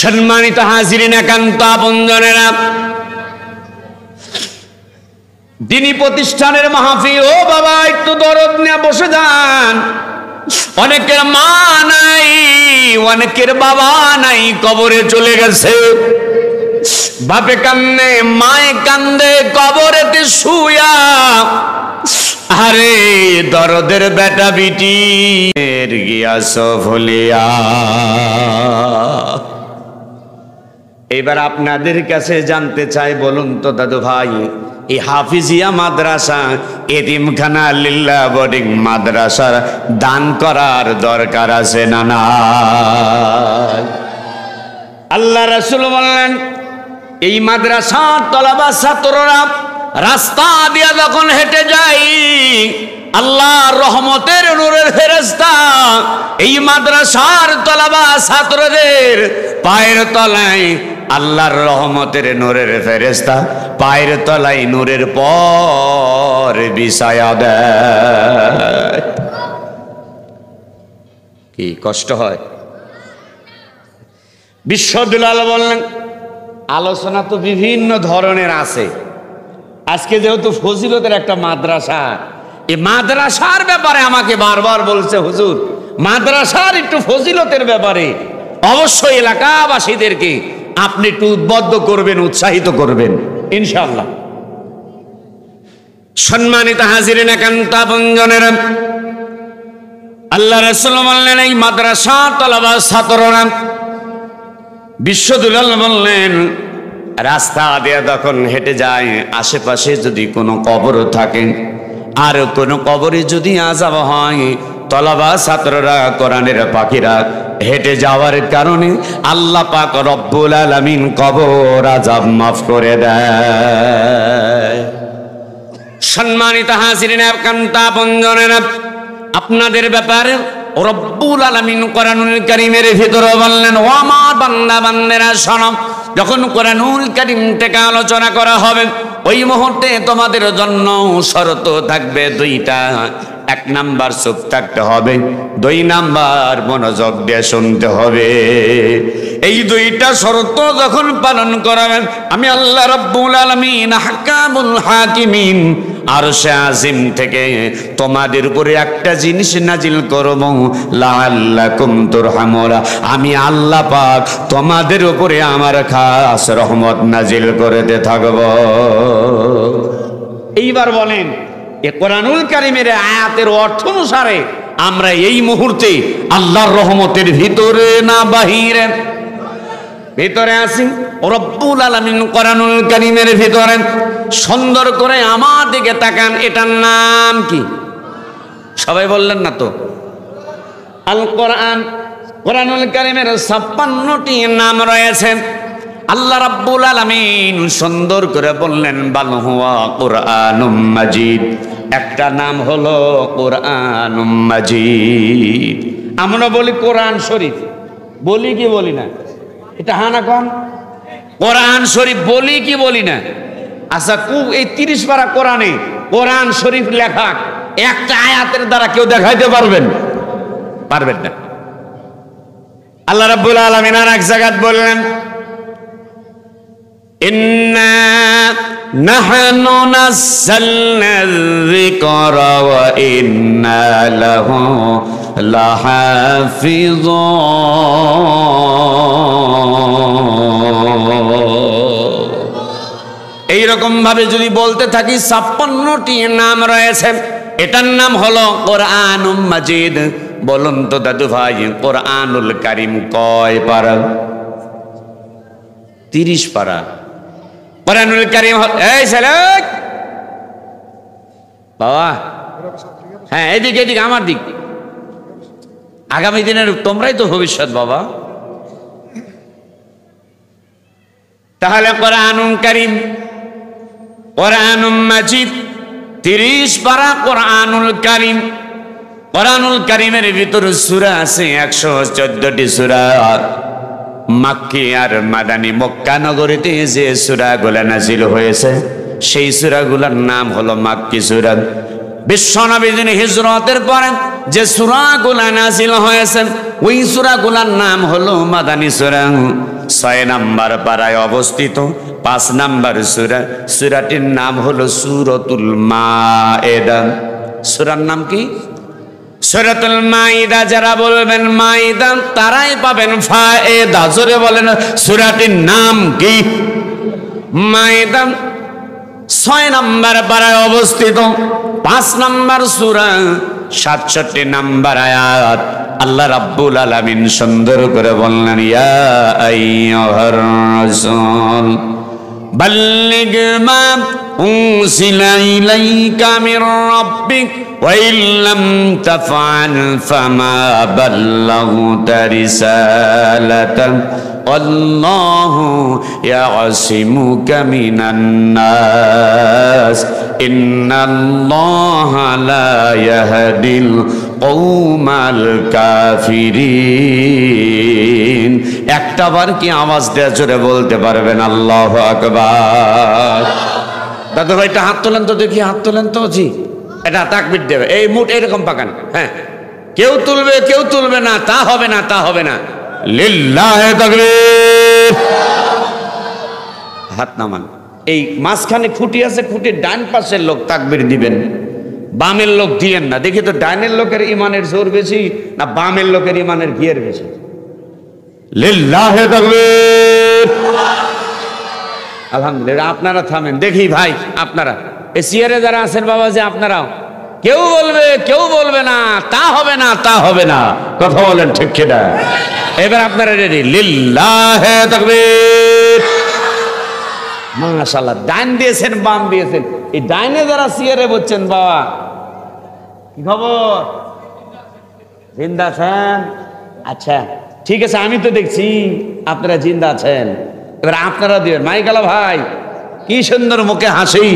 সম্মানিত হাজিরিন, একান্ত আপনজনেরা, দিনী প্রতিষ্ঠানের মাহফিল, ও বাবা একটু দরদ নিয়ে বসে যান। অনেকের মা নাই, অনেকের বাবা নাই, কবরে চলে গেছে। বাপে কান্দে, মায়ে কান্দে, কবরেতে শুয়া। আরে দরদের বেটা বিটি গিয়াছ ভুলিয়া। এবার আপনাদের কাছে জানতে চাই, বলুন তো দাদু ভাই, এই হাফিজিয়া মাদ্রাসা, এতিমখানা, লিল্লাহ বোর্ডিং মাদ্রাসার দান করার দরকার আছে না নাই? আল্লাহ রাসূল বললেন, এই মাদ্রাসার তলাবা ছাত্ররা রাস্তা দিয়ে যখন হেঁটে যায়, আল্লাহর রহমতের নূরের ফেরেশতা এই মাদ্রাসার তলাবা ছাত্রদের পায়ের তলায়, আল্লাহর রহমতের নূরের ফেরেশতা পায়ের তলায় নূরের পর বিছায়া দেয়। কি কষ্ট হয়। বিশ্বদুলাল বললেন, আলোচনা তো বিভিন্ন ধরনের আছে। আজকে যেহেতু ফজিলতের একটা মাদ্রাসা, এই মাদ্রাসার ব্যাপারে আমাকে বারবার বলছে, হুজুর মাদ্রাসার একটু ফজিলতের ব্যাপারে অবশ্যই এলাকাবাসীদেরকে আপনি একটু উদ্বুদ্ধ করবেন, উৎসাহিত করবেন ইনশাআল্লাহ। সম্মানিত হাজিরিন, একান্ত আপনজনেরা, আল্লাহ রাসূল বললেন, এই মাদ্রাসা তলাবা ছাত্ররা, বিশ্বদুলাল বললেন, রাস্তা দিয়ে যখন হেঁটে যায়, আশেপাশে যদি কোনো কবর থাকে, আর কোনো কবরে যদি আযাব হয়, তলাবা ছাত্ররা, কোরআনের পাখিরা হেঁটে যাওয়ার কারণে আল্লাহ পাক রব্বুল আলামিন কবর আযাব মাফ করে দেয়। সম্মানিত হাজিরিন, একান্ত আপনজনেরা, আপনাদের ব্যাপারে রব্বুল আলামিন কোরআনুল কারীমের ভিতরে বললেন, ও আমার বান্দা বান্দেরা শোনো, যখন কোরআনুল কারীম থেকে আলোচনা করা হবে, ওই মুহূর্তে তোমাদের জন্য শর্ত থাকবে দুইটা। এক নাম্বার চুপ থাকতে হবে, 2 নাম্বার মনোযোগ দিয়ে শুনতে হবে। এই দুইটা শর্ত যখন পালন করাবেন, আমি আল্লাহ রাব্বুল আলামিন হাকামুল হাকিমিন আরশে আজিম থেকে তোমাদের উপরে একটা জিনিস নাজিল করব, লাআল্লাকুম তুরহামুনা। আমি আল্লাহ পাক তোমাদের উপরে আমার খাস রহমত নাজিল করতে থাকব। এইবার বলেন, এ কোরআনুল কারীমের আয়াতের অর্থ অনুসারে আমরা এই মুহূর্তে আল্লাহর রহমতের ভিতরে না বাহিরে? ভিতরে আছি। রব্বুল আলামিন কোরআনুল কারীমের ভিতরে সুন্দর করে আমার দিকে তাকান। এটার নাম কি? সবাই বললেন না তো? আল কোরআন। কোরআনুল কারীমের 56টি নাম রয়েছে। আল্লাহ রাব্বুল আলামিন সুন্দর করে বললেন, বাল হুয়া কুরআনুম মাজিদ। একটা নাম হলো কুরআনুম মাজিদ। আমরা বলি কোরআন শরীফ, বলি কি বলি না? এটা হানা কন কোরআন শরীফ বলি কি বলি না? আচ্ছা, এই 30 পারা কোরআনে কোরআন শরীফ লেখা একটা আয়াতের দ্বারা কেউ দেখাইতে পারবেন না। আল্লাহ রাব্বুল আলামিন আর এক জায়গায় বললেন, ইন্না নাহনু নাযালনা যিকরা ওয়া ইন্না লাহু লাহাফিযুন। এইরকম ভাবে যদি বলতে থাকি 56টি নাম রয়েছে। এটার নাম হলো কোরআনুল মাজিদ। বলুন তো দাদু ভাই, কোরআনুল কারীম কয় পারা? 30 পারা। কোরআনুল কারীম এই ছেলে বাবা, হ্যাঁ এদিকে আমার দিক। আগামী দিনের তোমরাই তো ভবিষ্যৎ বাবা। তাহলে কোরআনুল কারীম, কোরআনুল মাজিদ 30 পারা কোরআনুল কারীম। কোরআনুল কারীমের ভিতরে সূরা আছে 114টি সূরা। মাক্কি আর মাদানী, মক্কা নগরীতে যে সূরাগুলো নাজিল হয়েছে সেই সূরাগুলোর নাম হলো মাক্কি সূরা। বিশ্বনবী যিনি হিজরতের পরে যে সূরাগুলো নাজিল হয়েছে ওই সূরাগুলোর নাম হলো মাদানী সূরা। 6 নম্বর পারায় অবস্থিত 5 নম্বর সূরা, সূরাটির নাম হলো সূরাতুল মায়েদা। সূরার নাম কি? সূরাতুল মাইদা। যারা বলবেন মাইদা তারাই পাবেন ফায়দা। জোরে বলেন সূরাটির নাম কি? মাইদা। 6 নম্বর পারায় অবস্থিত 5 নম্বর সূরা, 67 নম্বর আয়াত। আল্লাহ রাব্বুল আলামিন সুন্দর করে বললেন, ইয়া আইয়ুহার রাসূল বাল্লিগ মা উনজিলা ইলাইকা মির রাব্বিক ওয়া ইল্লাম তাফআল ফামা বাল্লাগতা রিসালাতাহ আল্লাহু ইয়াসিমুকা মিনান নাস ইন্নাল্লাহা লা ইয়াহদিল কওমাল কাফিরিন। একটাবার কি আওয়াজ দেয়া জোরে বলতে পারবেন আল্লাহু আকবার? দাদু ভাইটা হাত তোলেন তো দেখি, হাত তোলেন তো। জি, এটা তাকবীর দেবে। এই মুঠ এরকম পাকান। হ্যাঁ, কেউ তুলবে কেউ তুলবে না, তা হবে না, তা হবে না। লিল্লাহি তাকবীর। হাত নামান। এই মাঝখানে খুঁটি আছে, খুঁটির ডান পাশের লোক তাকবীর দিবেন, বামের লোক দিয়েন না। দেখি তো ডাইনের লোকের ইমানের জোর বেশি না বামের লোকের ইমানের গিয়ের বেশি? লিল্লাহি তাকবীর। আলহামদুলিল্লাহ। আপনারা থামেন দেখি ভাই, আপনারা এই চেয়ারে যারা আছেন বাবা, যে আপনারাও কেউ বলবে কেউ বলবে না, তা হবে না, তা হবে না। কথা বলেন ঠিক কিনা? এবার আপনারা রেডি? লিল্লাহি তাকবীর। মাশাআল্লাহ। ডাইন দিয়েছেন বাম দিয়েছেন। এই ডাইনে যারা চেয়ারে বসছেন বাবা, কি খবর? জিন্দা আছেন? আচ্ছা ঠিক আছে, আমি তো দেখছি আপনারা জিন্দা আছেন। এবার আপনারা দিবেন। মাইকালা ভাই কি সুন্দর মুখে হাসি।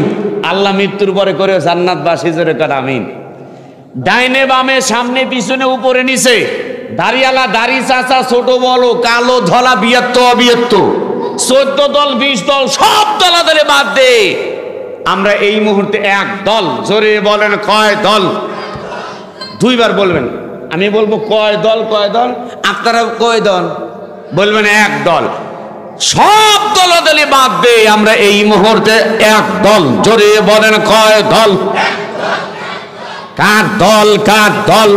আল্লাহ মৃত্যুর পরে করে জান্নাতবাসী, জোরে কার আমিন। ডাইনে বামে সামনে পিছনে উপরে নিচে, দাড়িওয়ালা দাড়ি চাচা, ছোট বড়, কালো ধলা, বিয়াত্ত অবিয়াত্ত, 14 দল 20 দল সব দলাদলে বাদ দে আমরা এই মুহূর্তে এক দল। জোরে বলেন কয় দল? 2 বার বলবেন। আমি বলবো কয় দল, কয় দল, আপনারা কয় দল বলবেন? এক দল। সব দলাদলি বাদ দে আমরা এই মুহূর্তে এক দল। জোরে বলেন কয় দল? কার দল? কার দল?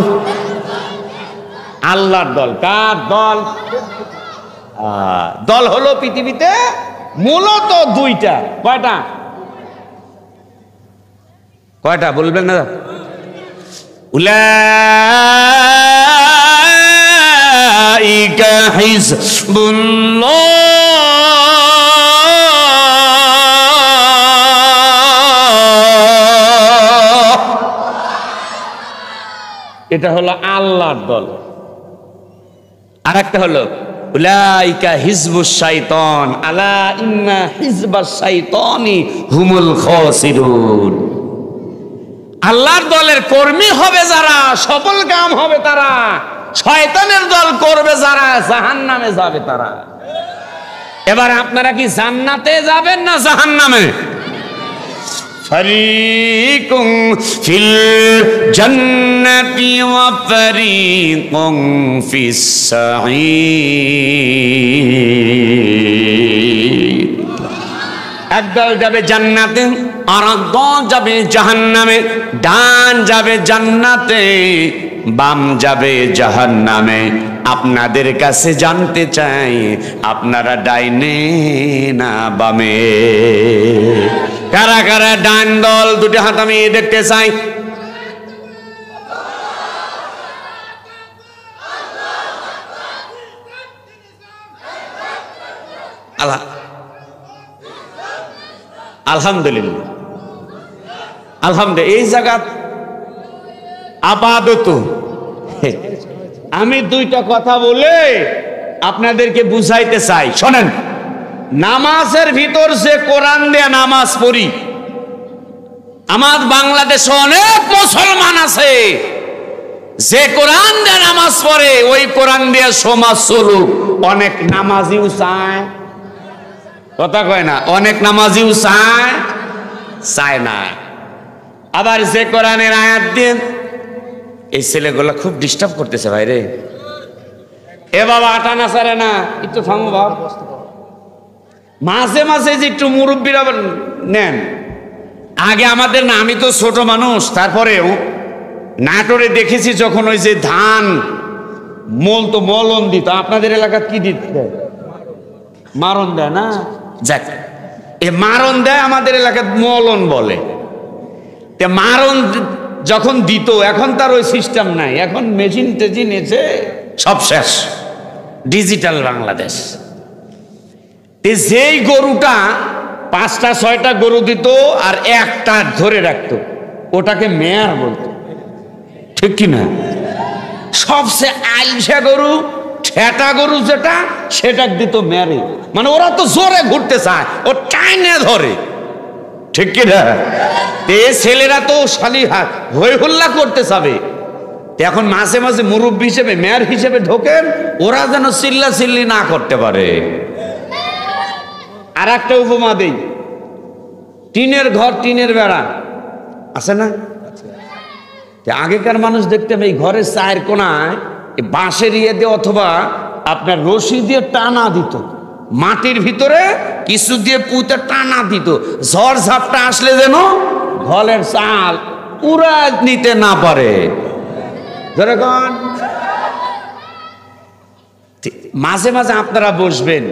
আল্লাহর দল। কার দল? দল হলো পৃথিবীতে মূলত 2টা। কয়টা? কয়টা বলবেন না? উলাইকা হিজবুল্লাহ। এটা হলো আল্লাহর দল। আর একটা হলো উলাইকা হিজবুশ শাইতান আলা ইন্না হিজবাশ শাইতানি হুমুল খাসিরুন। আল্লাহর দলের কর্মী হবে যারা, সফল কাম হবে তারা। শয়তানের দল করবে যারা, জাহান্নামে যাবে তারা। এবার আপনারা কি জান্নাতে যাবেন না জাহান্নামে? ফারিকুম ফিল জান্নাতি ওয়া ফারিকুম ফিস সাঈর। একদল যাবে জান্নাতে, আর একদল যাবে জাহান্নামে। ডান যাবে জান্নাতে, বাম যাবে জাহান্নামে। আপনাদের কাছে জানতে চাই, আপনারা ডাইনে না বামে? কারা কারা ডান দল? দুটি হাত আমি দেখতে চাই। আলহামদুলিল্লাহ, আলহামদুলিল্লাহ। এই জায়গা আপাতত আমি দুইটা কথা বলে আপনাদেরকে বুঝাইতে চাই। শোনেন, নামাজের ভিতর যে কোরআন দিয়ে নামাজ পড়ি, আমার বাংলাদেশে অনেক মুসলমান আছে যে কোরআন দিয়ে নামাজ পড়ে, ওই কোরআন দিয়ে সমাজ চলুক। অনেক নামাজিও চায়, কথা কয় না, অনেক নামাজিও চায় না। আবার যে কোরআনের আয়াত দিয়ে, এই ছেলেগুলো খুব ডিস্টার্ব করতেছে ভাই রে। এ বাবা আটা না সারে না, একটু থামো বাবা। মাঝে মাঝে যে একটু মুরব্বীরা নেন। আগে আমাদের না, আমি তো ছোট মানুষ, তারপরেও নাটোরে দেখেছি যখন ওই যে ধান মলন দিত। আপনাদের এলাকা কি দিত? মারণ দেয় না? যাক, এ মারণ দেয়, আমাদের এলাকায় মলন বলে। মারণ যখন দিত, এখন তার ওই সিস্টেম নাই, এখন মেশিন টেজিন এসে সব শেষ, ডিজিটাল বাংলাদেশ। যেই গরুটা 5টা 6টা গরু দিত আর একটা ধরে রাখতো, ওটাকে মেয়ার বলতো, ঠিক কিনা? সবচেয়ে আইসা গরু, ঠেটা গরু যেটা, সেটা দিত মেয়ারে। মানে ওরা তো জোরে ঘুরতে চায়, ও টাইনে ধরে, ঠিক কিনা? ছেলেরা তো শালি হই হুল্লা করতে চাবে। এখন মাঝে মাঝে মুরব্বী হিসেবে, মেয়র হিসেবে ঢোকেন, ওরা যেন চিল্লা চিল্লি না করতে পারে। আর একটা উপমা দেই, টিনের ঘর, টিনের বেড়া আছে না? আগেকার মানুষ দেখতাম এই ঘরের চায়ের কোনায় বাঁশের ইয়ে দিয়ে অথবা আপনার রশি দিয়ে টানা দিত, মাটির ভিতরে কিছু দিয়ে পুঁতে টানা দিত, ঝড় ঝাপটা আসলে যেন ঘরের চাল উড়া নিতে না পারে। মাঝে মাঝে আপনারা বসবেন,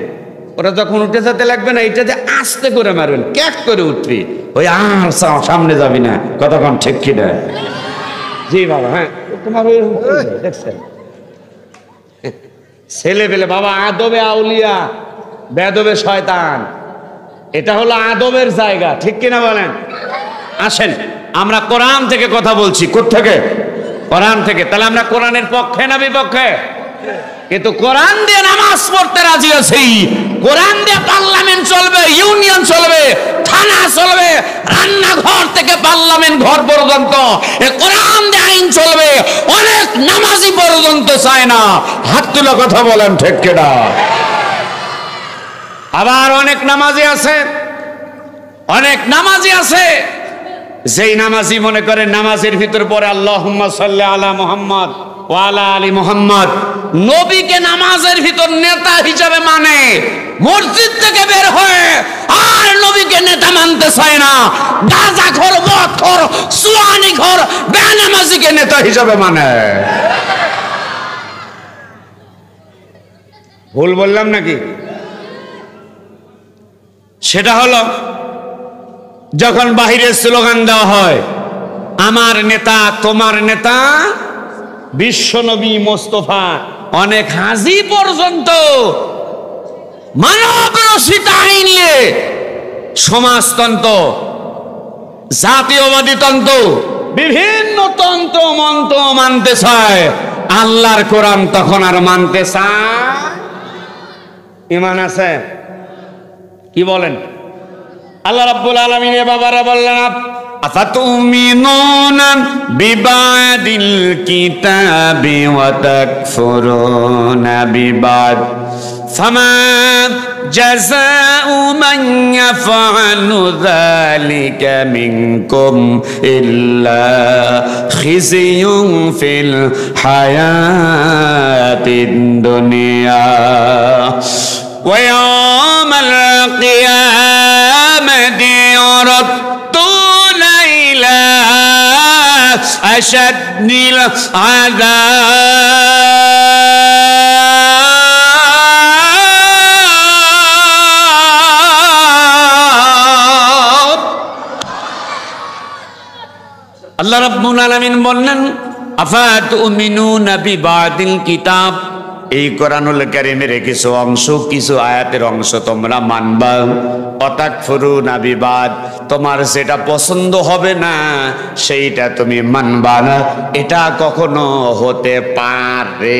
ওরা যখন উঠে যেতে লাগবে না, এটা যে আস্তে করে মারবেন, ক্যাক করে উঠবি, ওই আর সামনে যাবি না, কতক্ষণ, ঠিক কিনা? জি বাবা, হ্যাঁ তোমার দেখছেন ছেলে পেলে বাবা, আদবে আউলিয়া বেদবে শয়তান, এটা হলো আদবের জায়গা, ঠিক কিনা বলেন? আসেন, আমরা কোরআন থেকে কথা বলছি। কোত্থেকে? কোরআন থেকে। তাহলে আমরা কোরআনের পক্ষে না বিপক্ষে? কিন্তু কোরআন দিয়ে নামাজ পড়তে রাজি আছি, কোরআন দিয়ে পার্লামেন্ট চলবে, ইউনিয়ন চলবে, থানা চলবে, রান্নাঘর থেকে পার্লামেন্ট ঘর পর্যন্ত কোরআন দিয়ে আইন চলবে। অনেক নামাজি পর্যন্ত চায় না। হাত তুলে কথা বলেন, ঠিক কিনা? আবার অনেক নামাজি আছে, অনেক নামাজি আছে যেই নামাজি মনে করে নামাজের ভিতর পরে আল্লাহুম্মা সাল্লি আলা মুহাম্মদ ওয়া আলা আলি মুহাম্মদ, নবীকে নামাজের ভিতর নেতা হিসেবে মানে, মসজিদ থেকে বের হয়ে আর নবীকে নেতা মানতে চায় না। গাঁজাখোর, মদখোর, সুয়ানিখোর, বেনামাজিকে নেতা হিসেবে মানে। ভুল বললাম নাকি? সেটা হলো যখন বাহিরে স্লোগান দেওয়া হয়, আমার নেতা, তোমার নেতা বিশ্বনবী মোস্তফা, অনেক হাজি পর্যন্ত মানব রচিত আইন নিয়ে সমাজতন্ত্র, জাতীয়বাদী তন্ত্র, বিভিন্ন তন্ত্র মন্ত্র মানতে চায়, আল্লাহর কোরআন তখন আর মানতে চায়? ঈমান আছে? কি বলেন? আল্লাহ রাব্বুল আলামিন বাবারা বললেন, আফাতুমিনুনা বিবাদিল কিতাবি ওয়া তাকফুরুনা বিবাদ ফামা জাযাউ মান ইয়াফআলু যালিকা মিনকুম ইল্লা খিজিয়ুন ফিল হায়াতিদ দুনিয়া ওয়া ইয়াওমাল কিয়ামাতি ইউরাদ্দুনা ইলা আশাদ্দিল আযাব। আল্লাহ রাব্বুল আলামিন বললেন আফাতুমিনুনা বিবাদিল কিতাব, এই কোরআনুল কারীমের কিছু অংশ, কিছু আয়াতের অংশ তোমরা মানবা, অতাকফুরুনা বিবাদ, তোমার যেটা পছন্দ হবে না সেইটা তুমি মানবা না, এটা কখনো হতে পারে।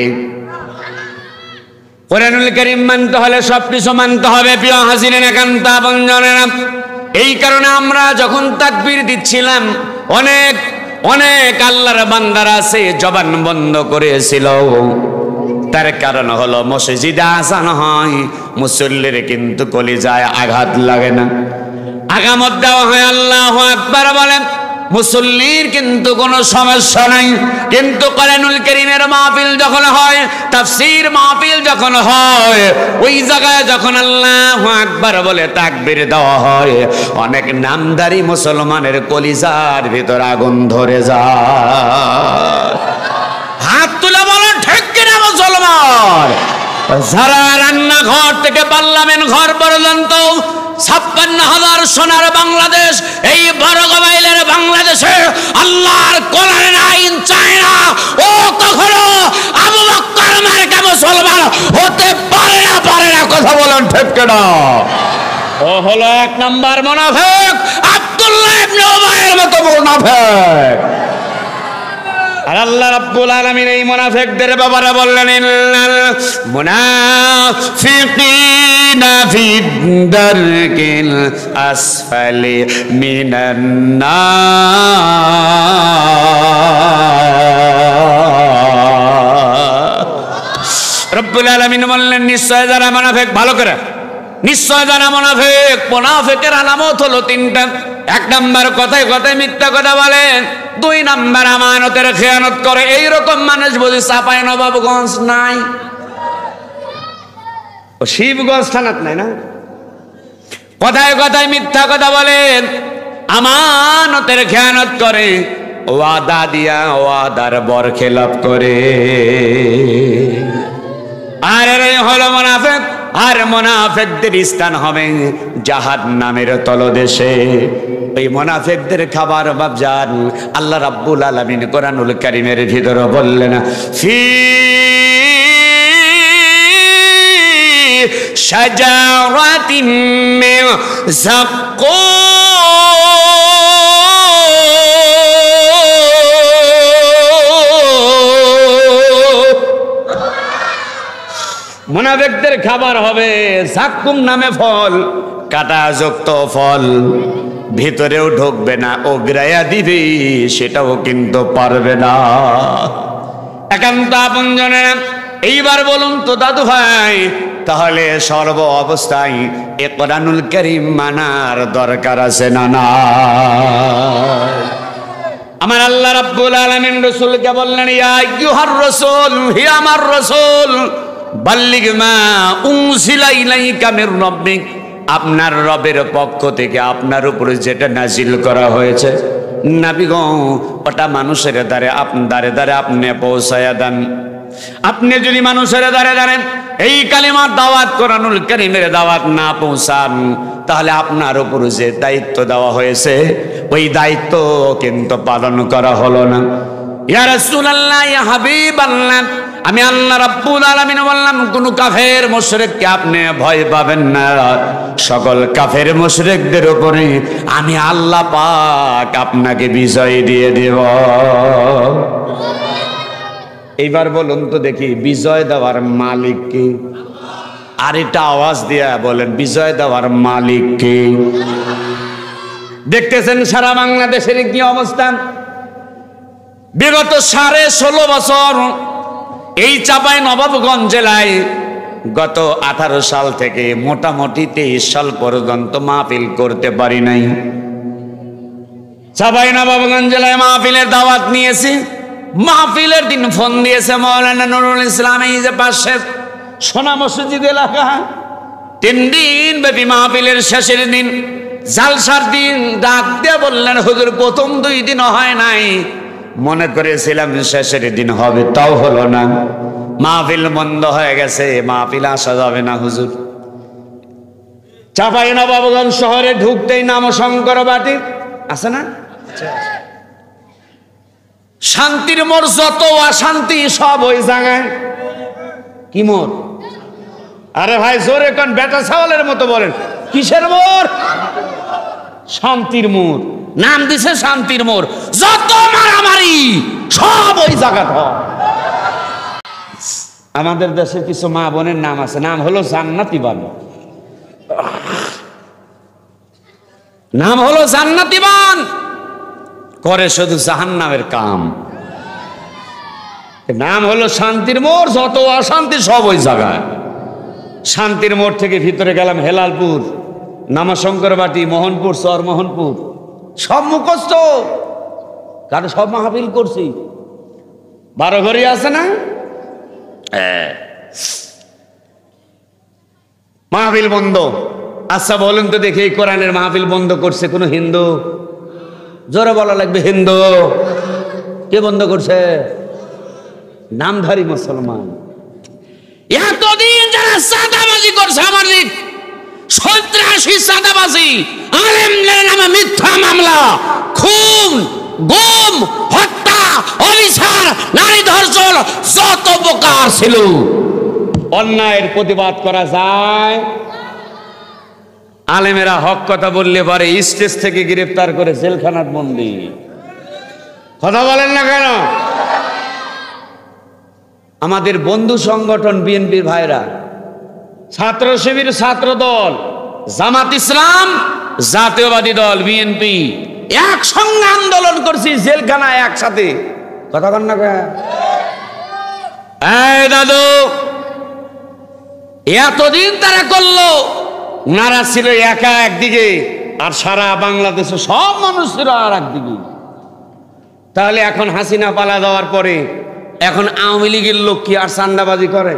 কোরআনুল কারীম মানতে হলে সবকিছু মানতে হবে। প্রিয় হাজিরিন একান্ত আপনজনেরা, এই কারণে আমরা যখন তাকবীর দিচ্ছিলাম অনেক অনেক আল্লাহর বান্দারা আছে জবান বন্ধ করেছিল। তার কারণ হলো মসজিদে আযান হয়, মুসল্লির কিন্তু কলিজায় আঘাত লাগে না, আগামত দেওয়া হয় আল্লাহু আকবার বলেন, মুসল্লির কিন্তু কোনো সমস্যা নাই। কিন্তু কোরআনুল কারীমের মাহফিল যখন হয়, তাফসীর মাহফিল যখন হয়, ওই জায়গায় যখন আল্লাহু আকবার বলে তাকবীর দেওয়া হয়, অনেক নামদারি মুসলমানের কলিজার ভিতর আগুন ধরে যায়। হাত তুলে বলেন ঠিক কিনা মুসলমান? যারা রান্নাঘর থেকে পার্লামেন্ট ঘর পর্যন্ত 56,000 সোনার বাংলাদেশ, এই বড় গবাইলের বাংলাদেশে আল্লাহর কোরআনের আইন চায় না, ও কখনো আবু বকর মার্কা মুসলমান হতে পারে না, পারে না। কথা বলেন ঠিক কিনা? ও হলো 1 নম্বর মুনাফিক, আব্দুল্লাহ ইবনে উবাইয়ের মতো মুনাফিক। আর আল্লাহ রাব্বুল আলামিন এই মুনাফিকদের ব্যাপারে বললেন ইন্নাল মুনাফিকিনা ফিদ দারকিল আসফালি মিনান নার। রব্বুল আলামিন বললেন নিশ্চয় যারা মুনাফিক, ভালো করে নিশ্চয় যারা মুনাফিক, মুনাফিকের আলামত হলো 3টা। 1 নাম্বার কথায় কথায় মিথ্যা কথা বলেন, 2 নাম্বার আমানতের খেয়ানত করে। এইরকম মানুষ বুঝি চাঁপাইনবাবগঞ্জ নাই, ও শিবগঞ্জ থানাত নাই না? কথায় কথায় মিথ্যা কথা বলেন, আমানতের খেয়ানত করে, ওয়াদা দিয়া ওয়াদার বরখেলাপ করে। আর এরাই হলো মুনাফিক। আর মুনাফিকদের স্থান হবে জাহান্নামের তলদেশে। এই মুনাফিকদের খাবার বাবজান আল্লাহ রাব্বুল আলামিন কোরআনুল কারীমের ভিতরে বললেন ফি শাজারাতিন মিন যাক্কুম। মুনাফিকদের খাবার হবে যাক্কুম নামে ফল, কাঁটাযুক্ত ফল, ভিতরেও ঢুকবে না, ওগরাইয়া দিবে সেটাও কিন্তু পারবে না। একান্ত আপনজনেরা, এইবার বলুন তো দাদু ভাই, তাহলে সর্ব অবস্থায় এ কোরআনুল কারীম মানার দরকার আছে না? না। আমার আল্লাহ রাব্বুল আলামিন রাসূলকে বললেন ইয়া আইয়ুহার রাসূল, হে আমার রাসূল, বাল্লিগ মা উনজিলা ইলাইকা মির রাব্বিক, আপনার রবের পক্ষ থেকে আপনার উপরে যেটা নাজিল করা হয়েছে নবী গো, ওটা মানুষের দ্বারে দ্বারে দ্বারে আপনি পৌঁছায়া দেন। আপনি যদি মানুষের দ্বারে দ্বারে এই কালিমার দাওয়াত, কোরআনুল কারীমের দাওয়াত না পৌঁছান, তাহলে আপনার উপরে যে দায়িত্ব দেওয়া হয়েছে ওই দায়িত্ব কিন্তু পালন করা হলো না। ইয়া রাসূলুল্লাহ, ইয়া হাবিবাল্লাহ, আমি আল্লাহ রাব্বুল আলামিন বললাম কোন কাফের মুশরিককে আপনি ভয় পাবেন না, সকল কাফের মুশরিকদের উপরে আমি আল্লাহ পাক আপনাকে বিজয় দিয়ে দেব। এইবার বলুন তো দেখি, বিজয় দেওয়ার মালিক কে? আর এটা আওয়াজ দিয়া বলেন, বিজয় দেওয়ার মালিক কে? দেখতেছেন সারা বাংলাদেশের কি অবস্থা। বিগত 16.5 বছর এই চাঁপাইনবাবগঞ্জ জেলায় গত 18 সাল থেকে মোটামুটি 23 সাল পর্যন্ত মাহফিল করতে পারি নাই। চাঁপাইনবাবগঞ্জ জেলায় মাহফিলের দাওয়াত নিয়েছি। মাহফিলের দিন ফোন দিয়েছে মাওলানা নুরুল ইসলাম, এই যে পাশে সোনা মসজিদ এলাকা, 3 দিন ব্যাপী মাহফিলের শেষের দিন জালসার দিন ডাক দিয়ে বললেন, হুজুর প্রথম 2 দিন হয় নাই, মনে করেছিলাম শেষের দিন হবে, তাও হলো না, মাহফিল বন্ধ হয়ে গেছে, মাহফিল আসা যাবে না হুজুর। চাঁপাইনবাবগঞ্জ শহরে ঢুকতেই নাম শঙ্কর বাটি আছে না, শান্তির মোড়, যত অশান্তি সব ওই জায়গায়। কি মোড়? আরে ভাই জোরে কোন বেটা ছাওয়ালের মতো বলেন, কিসের মোড়? শান্তির মোড়, নাম দিছে শান্তির মোড়, যত মারামারি সব ওই জায়গা। আমাদের দেশে কিছু মা বোনের নাম আছে, নাম হলো জান্নাতি বানু, নাম হলো জান্নাতি বান, করে শুধু জাহান্নামের কাম। নাম হলো শান্তির মোড়, যত অশান্তি সব ওই জায়গায়। শান্তির মোড় থেকে ভিতরে গেলাম হেলালপুর, নামাশঙ্কর বাটি, মোহনপুর, চর মোহনপুর, সব মুখস্থ, কারণ সব মাহফিল করছি। 12 ঘড়ি আছে না, মাহফিল বন্ধ। আচ্ছা বলেন তো দেখি, এই কোরআনের মাহফিল বন্ধ করছে কোন হিন্দু? জোরে বলা লাগবে, হিন্দু। কে বন্ধ করছে? নামধারী মুসলমান। এতদিন যারা চাঁদাবাজি করছে, আমার দিক 87 চাঁদাবাজি, আলেমদের নামে মিথ্যা মামলা, খুন, গুম, হত্যা, অবিচার, নারী ধর্ষণ, যত প্রকার ছিল, অন্যায়ের প্রতিবাদ করা যায়। আলেমেরা হক কথা বললে পারে স্টেজ থেকে গ্রেফতার করে জেলখানার বন্দি। কথা বলেন না কেন? আমাদের বন্ধু সংগঠন বিএনপির ভাইরা, ছাত্র শিবির, ছাত্র দল, জামাত ইসলাম, জাতীয়বাদী দল বিএনপি একসঙ্গে আন্দোলন করছি জেলখানায় একসাথে। কথা বলেন না কেন? এই দাদু, এতদিন তারা করলো, ওনারা ছিল একা একদিকে, আর সারা বাংলাদেশে সব মানুষ ছিল আর একদিকে। তাহলে এখন হাসিনা পালা দেওয়ার পরে এখন আওয়ামী লীগের লোক কি আর চান্দাবাজি করে?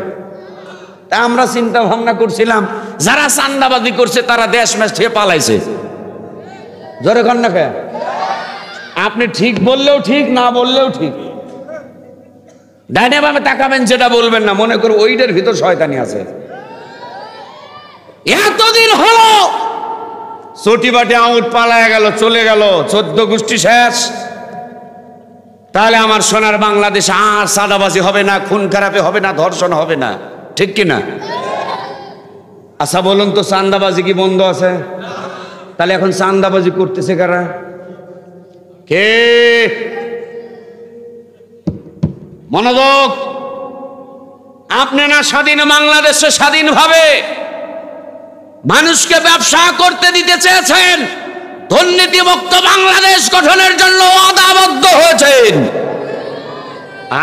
তা আমরা চিন্তা ভাবনা করছিলাম, যারা চান্দাবাজি করছে তারা দেশ মেশ থেকে পালাইছে। জোরে কর না কে? আপনি ঠিক বললেও ঠিক, না বললেও ঠিক। ডাইনে বামে তাকাবেন, যেটা বলবেন না মনে করো ওইটার ভিতর শয়তানি আছে। এতদিন হলো চটি বাটি আউট পালায় গেল, চলে গেল, 14 গোষ্ঠী শেষ। তাহলে আমার সোনার বাংলাদেশ আর চাঁদাবাজি হবে না, খুন খারাপে হবে না, ধর্ষণ হবে না, ঠিক কিনা? আচ্ছা বলুন তো, চাঁদাবাজি কি বন্ধ আছে? তাহলে এখন চাঁদাবাজি করতেছে কারা? কে? মনোযোগ, আপনি না স্বাধীন বাংলাদেশে স্বাধীনভাবে মানুষকে ব্যবসা করতে দিতে চেয়েছেন, দুর্নীতিমুক্ত বাংলাদেশ গঠনের জন্য ওয়াদাবদ্ধ হয়েছেন।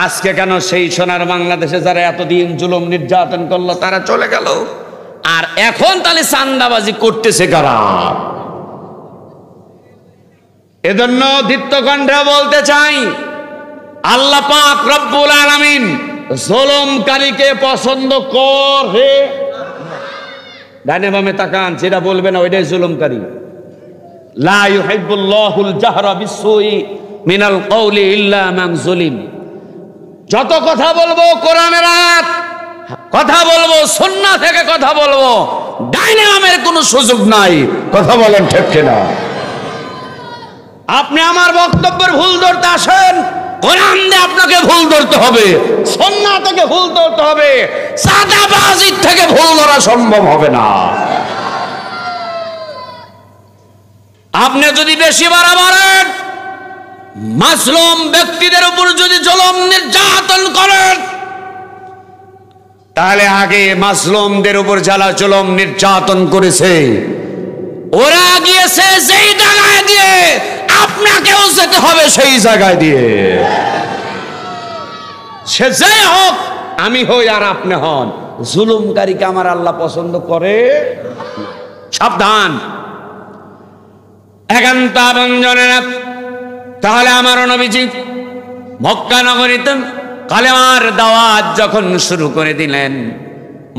আজকে কেন সেই সোনার বাংলাদেশে যারা এতদিন জুলুম নির্যাতন করলো তারা চলে গেল, আর এখন তাহলে চাঁদাবাজি করতেছে কারা? এজন্য দীপ্তকণ্ঠে বলতে চাই, আল্লাহ পাক রব্বুল আলামিন জুলুমকারীকে পছন্দ করে। ডানে বামে তাকান, যেটা বলবে না ওইটাই জুলুমকারী। লা ইউহিব্বুল্লাহুল জাহরা বিসসুই মিনাল কওলি ইল্লা মান যুলিম। যত কথা বলবো কোরআনের আয়াত কথা বলবো, সুন্নাহ থেকে কথা বলবো, ডাইনে বামের কোনো সুযোগ নাই। কথা বলেন ঠিক কিনা? আপনি আমার বক্তব্যের ভুল ধরতে আসেন, কোরআন দিয়ে আপনাকে ভুল ধরতে হবে, সুন্নাহ থেকে ভুল ধরতে হবে, চাঁদাবাজির থেকে ভুল ধরা সম্ভব হবে না। আপনি যদি বেশি বাড়াবাড়েন, মাসলুম ব্যক্তিদের উপর যদি জুলুম নির্যাতন করেন, তাহলে আগে মাসলুমদের উপর যারা জুলুম নির্যাতন করেছে ওরা গিয়েছে যেই জায়গায় দিয়ে, আপনাকেও যেতে হবে সেই জায়গায় দিয়ে। সে যে হোক, আমি হই আর আপনি হন, জুলুমকারীকে আমার আল্লাহ পছন্দ করে। সাবধান একান্ত আপনজনেরা। তাহলে আমার নবীজি মক্কা নগরীতে কালেমার দাওয়াত যখন শুরু করে দিলেন,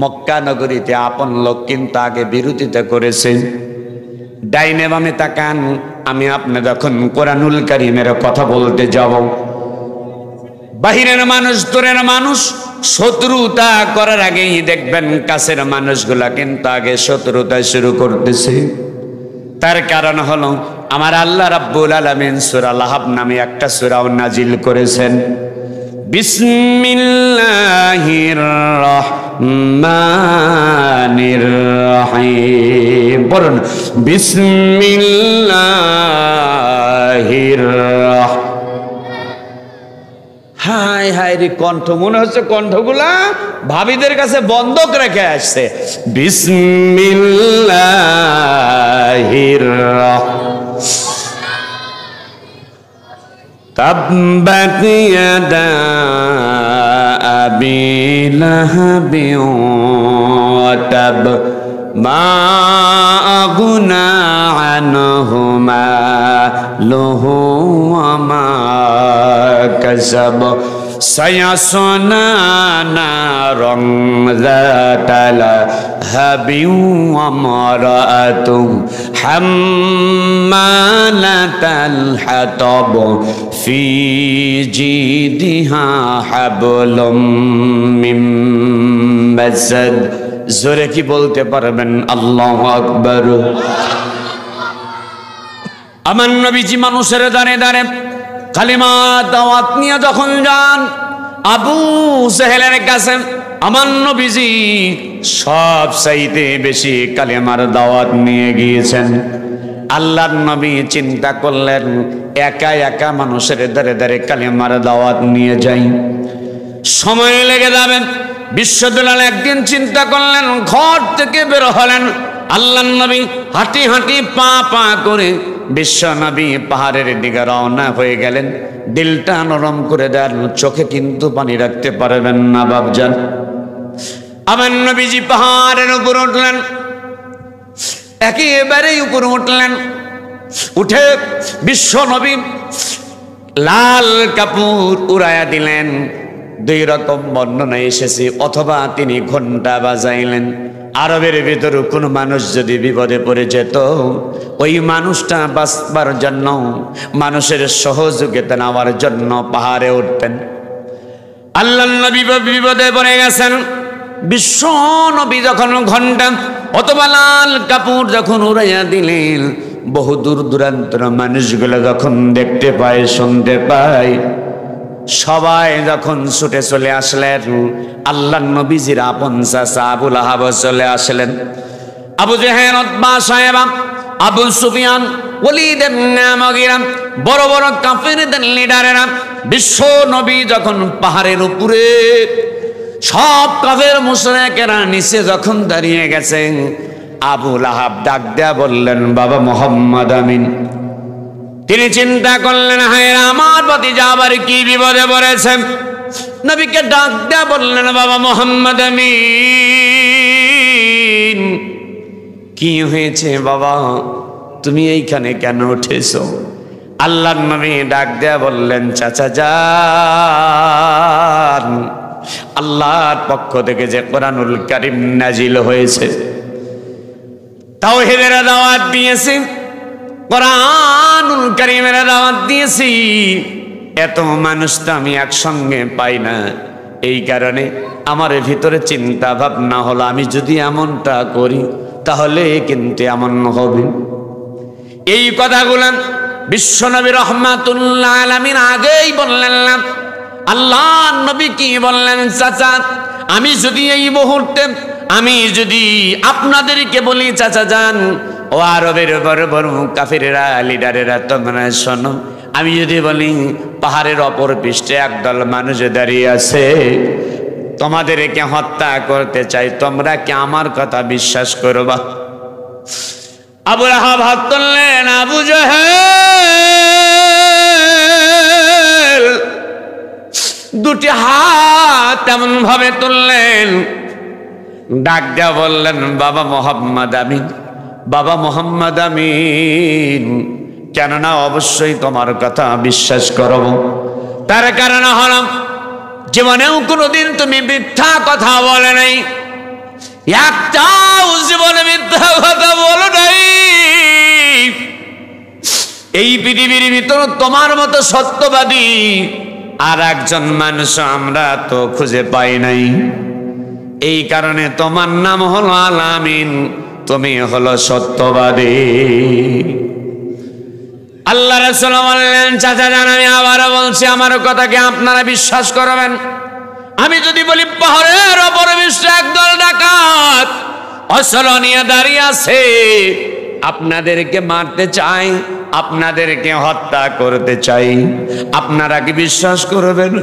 মক্কা নগরীতে আপন লোক কিন্তু আগে বিরোধিতা করেছেন। ডাইনে বামে তাকান, আমি আপনি যখন কোরআনুল কারীমের কথা বলতে যাব, বাহিরের মানুষ দূরের মানুষ শত্রুতা করার আগেই দেখবেন কাছের মানুষগুলা কিন্তু আগে শত্রুতা শুরু করতেছে। তার কারণ হলো আমার আল্লাহ রাব্বুল আলামিন সূরা লাহাব নামে একটা সূরাও নাজিল করেছেন। বিসমিল্লাহির রহমানির রহিম, বলুন বিসমিল্লাহির রহমানির। হায় হায় রে কণ্ঠ, মনে হচ্ছে কণ্ঠগুলা ভাবিদের কাছে বন্ধক রেখে আসছে। বিসমিল্লাহির তাব্বাত ইয়াদা আবি লাহাবিন ওয়া তাব মা আগুনা আনহু মালুহু ওয়া মা কাসাব সায়াসনা নারান যাতা লাহাবিন ওয়া মারাতুহু হাম্মালাতাল হাতাব ফি জিদিহা হাবলুম মিন মাসাদ। জোরে কি বলতে পারবেন আল্লাহু আকবার? আমার নবীজি মানুষের দাঁড়ে দাঁড়ে কালিমা দাওয়াত নিয়ে যখন যান আবু জেহেলের কাছে, আমার নবীজি সব চাইতে বেশি কালিমার দাওয়াত নিয়ে গিয়েছেন। আল্লাহর নবী চিন্তা করলেন একা একা মানুষের দাঁড়ে দাঁড়ে কালিমার দাওয়াত নিয়ে যাই, সময় লেগে যাবে। বিশ্বদুলাল একদিন চিন্তা করলেন, ঘর থেকে বের হলেন। আল্লাহর নবী হাঁটি হাঁটি পা পা করে বিশ্ব নবী পাহাড়ের দিকে রওনা হয়ে গেলেন। দিলটা নরম করে দেন, চোখে কিন্তু পানি রাখতে পারবেন না বাপজান। আমার নবীজি পাহাড়ের উপর উঠলেন, একেবারেই উপর উঠলেন। উঠে বিশ্ব নবী লাল কাপড় উড়াইয়া দিলেন। দুই রকম বর্ণনা এসেছে, অথবা তিনি ঘন্টা বাজাইলেন। আরবের ভিতরে কোনো মানুষ যদি বিপদে পড়ে যেত, ওই মানুষটা বাঁচবার জন্য, মানুষের সহযোগিতা নেওয়ার জন্য পাহাড়ে উঠতেন। আল্লাহ নবী বিপদে পড়ে গেছেন, বিশ্ব নবী যখন ঘন্টা অথবা লাল কাপড় যখন উড়াইয়া দিলেন, বহু দূর দূরান্তর মানুষগুলো যখন দেখতে পায়, শুনতে পায়, সবাই যখন ছুটে চলে আসলেন, আল্লাহ নবীজির আপন চাচা আবু লাহাব চলে আসলেন। আবু জেহেল, উতবা, সায়বা, আবু সুফিয়ান, ওলীদ ইবনে মুগীরা, বড় বড় কাফেরদের লিডারেরা বিশ্ব নবী যখন পাহাড়ের উপরে, সব কাফের মুশরিকেরা নিচে যখন দাঁড়িয়ে গেছেন, আবু লাহাব ডাক দেয়া বললেন, বাবা মুহাম্মদ আমিন। তিনি চিন্তা করলেন, হায় আমার ভাতিজা আবার কি বিপদে পড়েছেন। নবীকে ডাক দেয়া বললেন, বাবা মুহাম্মদ আমিন, কি হয়েছে বাবা, তুমি এইখানে কেন উঠেছো? আল্লাহর নবী ডাক দেয়া বললেন, চাচা যান, আল্লাহর পক্ষ থেকে যে কোরআনুল কারীম নাজিল হয়েছে, তাওহীদের দাওয়াত দিয়েছি, কোরআনুল কারীমের দাওয়াত দিয়েছি, এত মানুষ তো আমি একসঙ্গে পাই না। এই কারণে আমার ভিতরে চিন্তা ভাবনা হলো, আমি যদি এমনটা করি তাহলে কিন্তু এমন হবে। এই কথাগুলো বিশ্বনবী রাহমাতুল্লাহ আলামিন আগেই বললেন না। আল্লাহ নবী কি বললেন, চাচা আমি যদি এই মুহূর্তে আমি যদি আপনাদেরকে বলি, চাচা যান, ও আরবের বড় বড় কাফেরেরা, লিডারেরা, তোমরা শোনো, আমি যদি বলি পাহাড়ের অপর পৃষ্ঠে একদল মানুষ দাঁড়িয়ে আছে, তোমাদেরকে হত্যা করতে চাই, তোমরা কি আমার কথা বিশ্বাস করবা? আবু লাহাব হাত তুললেন, আবু জেহেল দুটি হাত এমন ভাবে তুললেন, ডাক দিয়া বললেন, বাবা মোহাম্মদ আমিন, বাবা মোহাম্মদ আমিন, কেননা অবশ্যই তোমার কথা বিশ্বাস করব। তার কারণ হলো জীবনেও কোনোদিন তুমি মিথ্যা কথা বলে নাই, একটাও জীবনে মিথ্যা কথা বলো নাই। এই পৃথিবীর ভিতর তোমার মতো সত্যবাদী আর একজন মানুষ আমরা তো খুঁজে পাই নাই। এই কারণে তোমার নাম হলো আল আমিন, তুমি হলো সত্যবাদী। আল্লাহ রাসূল বললেন, চাচা জান, আমি আবারও বলছি, আমার কথাকে আপনারা বিশ্বাস করবেন। আমি যদি বলি পাহাড়ের ওপর বসে একদল ডাকাত অস্ত্র নিয়ে দাঁড়িয়ে আছে, আপনাদেরকে মারতে চাই, আপনাদেরকে হত্যা করতে চাই, আপনারা কি বিশ্বাস করবেন?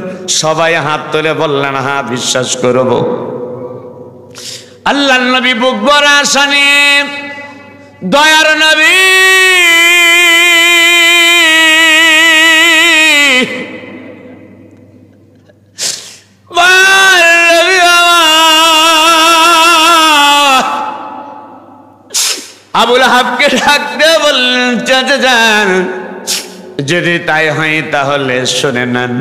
সবাই হাত তুলে বললেন, হ্যাঁ বিশ্বাস করব। আল্লাহর নবী বুক ভরা আশা নিয়ে, দয়ার নবী আবুল আহাবকে ডাক দিয়ে বললেন, চাচা যান, যদি তাই হয় তাহলে শুনে নেন,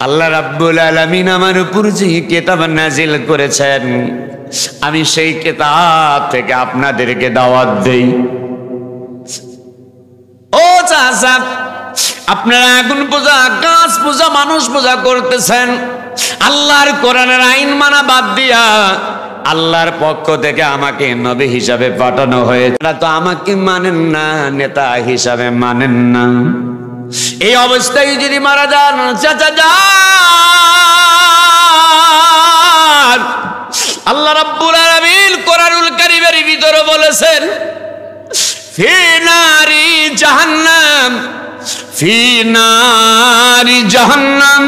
আল্লাহ রাব্বুল আলামিন আমার উপর যে কিতাব নাজিল করেছেন, আমি সেই কিতাব থেকে আপনাদেরকে দাওয়াত দেই। ও চাচা, আপনারা আগুন পূজা, গাছ পূজা, মানুষ পূজা করতেছেন, আল্লাহর কোরআনের আইন মানা বাদ দিয়া আল্লাহর পক্ষ থেকে আমাকে নবী হিসাবে পাঠানো হয়েছে, তো আমাকে মানেন না, নেতা হিসাবে মানেন না। এই অবস্থায় যদি মারা যান, চাচা যান, আল্লাহ রাব্বুল আলামিন কোরআনুল কারীমের ভিতরে বলেছেন, ফি নারি জাহান্নাম, ফি নারি জাহান্নাম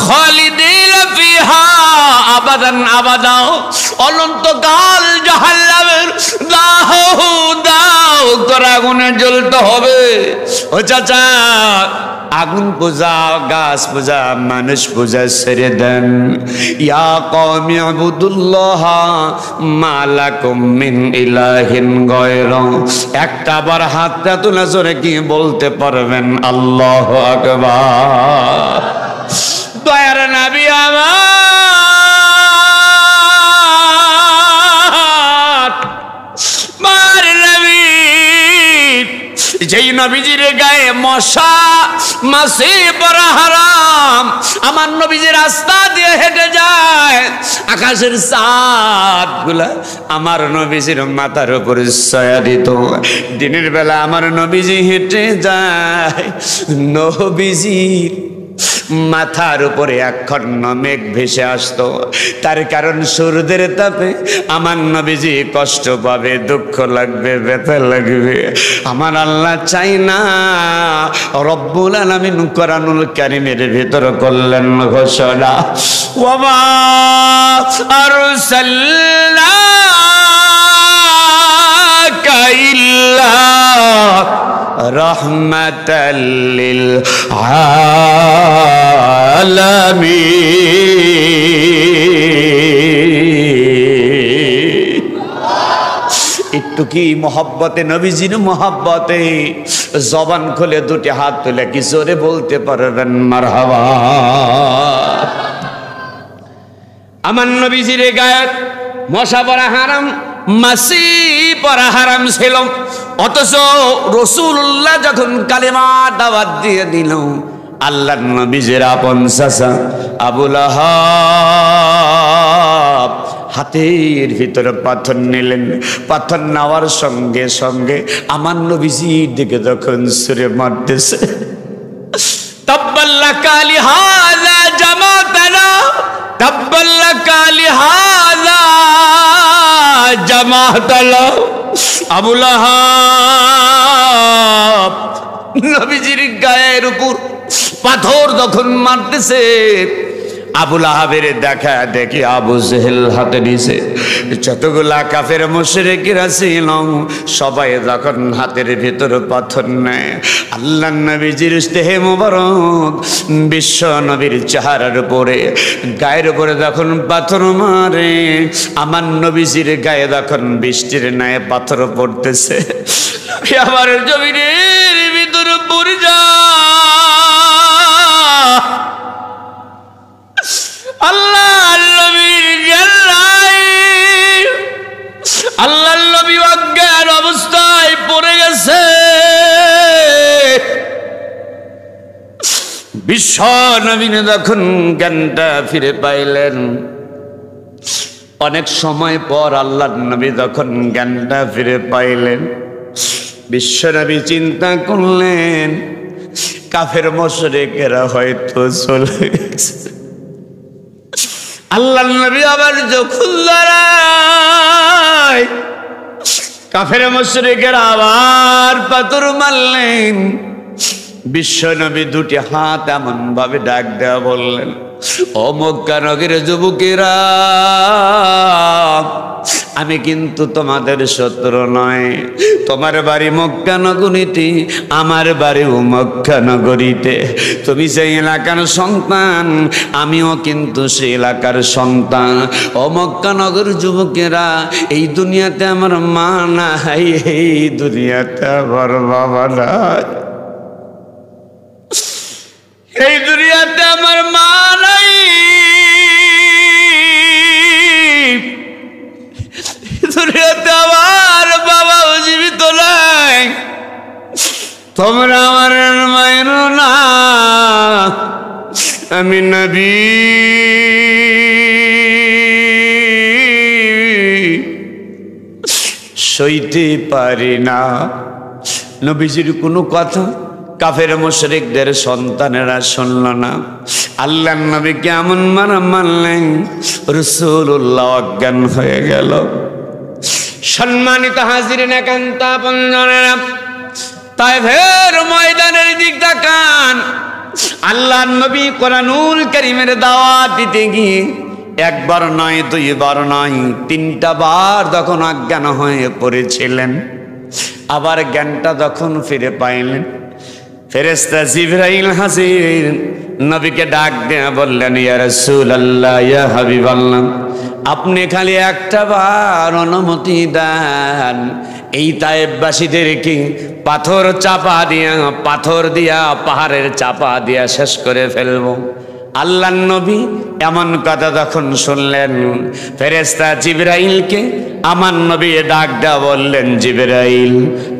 খালিদিনা ফিহা আবাদান আবাদা, অনন্তকাল জাহান্নামের দাহ দাও করে আগুনে জ্বলতে হবে। ও চাচা, আগুন পূজা, গাছ পূজা, মানুষ পূজা ছেড়ে দেন। ইয়া কওমি ইবুদুল্লাহ মা লাকুম মিন ইলাহিন গায়রু, একটা বার হাতটা তুলে জোরে কি বলতে পারবেন আল্লাহু আকবার? দয়ার নবী আমার, মার নবী, যেই নবীজির গায়ে মশা মাছি পড়া হারাম, আমার নবীজি রাস্তা দিয়ে হেঁটে যায়, আকাশের চাঁদ গুলা আমার নবীজির মাথার উপর ছায়া দিত। দিনের বেলা আমার নবীজি হেঁটে যায়, নবীজির মাথার উপরে একখণ্ড মেঘ ভেসে আসতো। তার কারণ সূর্যের তাপে আমার নবীজি কষ্ট পাবে, দুঃখ লাগবে, ব্যথা লাগবে। আমার আল্লাহ চাই না। রব্বুল আলামিন কোরআনুল কারীমের ভিতর করলেন ঘোষণা, ওয়া মা আরসালনাকা ইল্লা রাহমাতাল লিল আলামিন। একটু কি মহব্বতে, নবীজির মহব্বতে জবান খুলে দুটি হাত তুলে কি জোরে বলতে পারবেন মারহাবা? আমার নবীজির গায়ে মশা পড়া হারাম, মাছি পড়া হারাম ছিল, অথচ রাসূলুল্লাহ যখন কালেমা দাওয়াত দিয়ে দিল, আল্লাহর নবীজির আপন চাচা আবুল আহাব হাতের ভিতরে পাথর নিলেন। পাথর নেওয়ার সঙ্গে সঙ্গে আমার নবীজির দিকে যখন ছুঁড়ে মারতেছে, তাব্বাল্লাকা লিহাযা জামাতানা, তাব্বাল্লাকা লিহাযা জামাতানা। আবুল আহাব নবীজির গায়ের উপর পাথর যখন মারতেছে, আবুল আহাবের দেখা দেখি আবু জেহেল হাতে নিছে, যতগুলা কাফের মুশরিকরা ছিল সবাই যখন হাতের ভিতর পাথর নেয়, আল্লাহ নবীজির দেহে মোবারক বিশ্ব নবীর চেহারার উপরে গায়ের উপরে যখন পাথর মারে, আমার নবীজির গায়ে যখন বৃষ্টির ন্যায় পাথর পড়তেছে, আমার জমিনের ভিতর পড়ে যা আল্লাহ নবীর জ্ঞান, আল্লাহ নবী অজ্ঞান অবস্থায় পড়ে গেছে। বিশ্ব নবী যখন জ্ঞানটা ফিরে পাইলেন, অনেক সময় পর আল্লাহ নবী যখন জ্ঞানটা ফিরে পাইলেন, বিশ্ব নবী চিন্তা করলেন কাফের মুশরিকেরা হয়তো চলে গেছে। আল্লাহ নবী আবার যখন দাঁড়ায়, কাফের মুশরিকেরা আবার পাথর মারলেন। বিশ্ব নবী দুটি হাত এমন ভাবে ডাক দেওয়া বললেন, ও মক্কা নগরীর যুবকেরা, আমি কিন্তু তোমাদের শত্রু নয়। তোমার বাড়ি মক্কা নগরীতে, আমার বাড়িও মক্কা নগরীতে। তুমি সেই এলাকার সন্তান, আমিও কিন্তু সেই এলাকার সন্তান। ও মক্কা নগর যুবকেরা, এই দুনিয়াতে আমার মা নাই, এই দুনিয়াতে আমার বাবা নাই, এই দুনিয়াতে আমার মা নাই, দুনিয়াতে আমার বাবাও জীবিত নাই। তোমরা আমার মায়ের না, আমি নবী সইতে পারি না। নবীজির কোনো কথা কাফের মুশরিকদের সন্তানেরা শুনল না। আল্লাহর নবী কেমন মারা মানলেন, রাসূলুল্লাহ অজ্ঞান হয়ে গেল। সম্মানিত হাজিরিন, একান্ত আপনজনেরা, তায়েফের ময়দানের দিক তাকান। আল্লাহর নবী কোরআনুল কারীমের দাওয়াত দিতে গিয়ে একবার নয়, দুইবার নয়, 3টা বার যখন অজ্ঞান হয়ে পড়েছিলেন, আবার জ্ঞানটা যখন ফিরে পাইলেন, ফেরেশতা জিবরাইল হাজির নবীকে ডাক দিয়ে বললেন, ইয়া রাসূলুল্লাহ, ইয়া হাবিবাল্লাহ, আপনি খালি একটা বার অনুমতি দেন, এই তায়েফবাসীদেরকে পাথর দিয়া পাহাড়ের চাপা দিয়া শেষ করে ফেলবো। আল্লাহর নবী এমন কথা যখন শুনলেন, ফেরেশতা জিবরাইলকে আমার নবী ডাক দেয়া বললেন, জিবরাইল,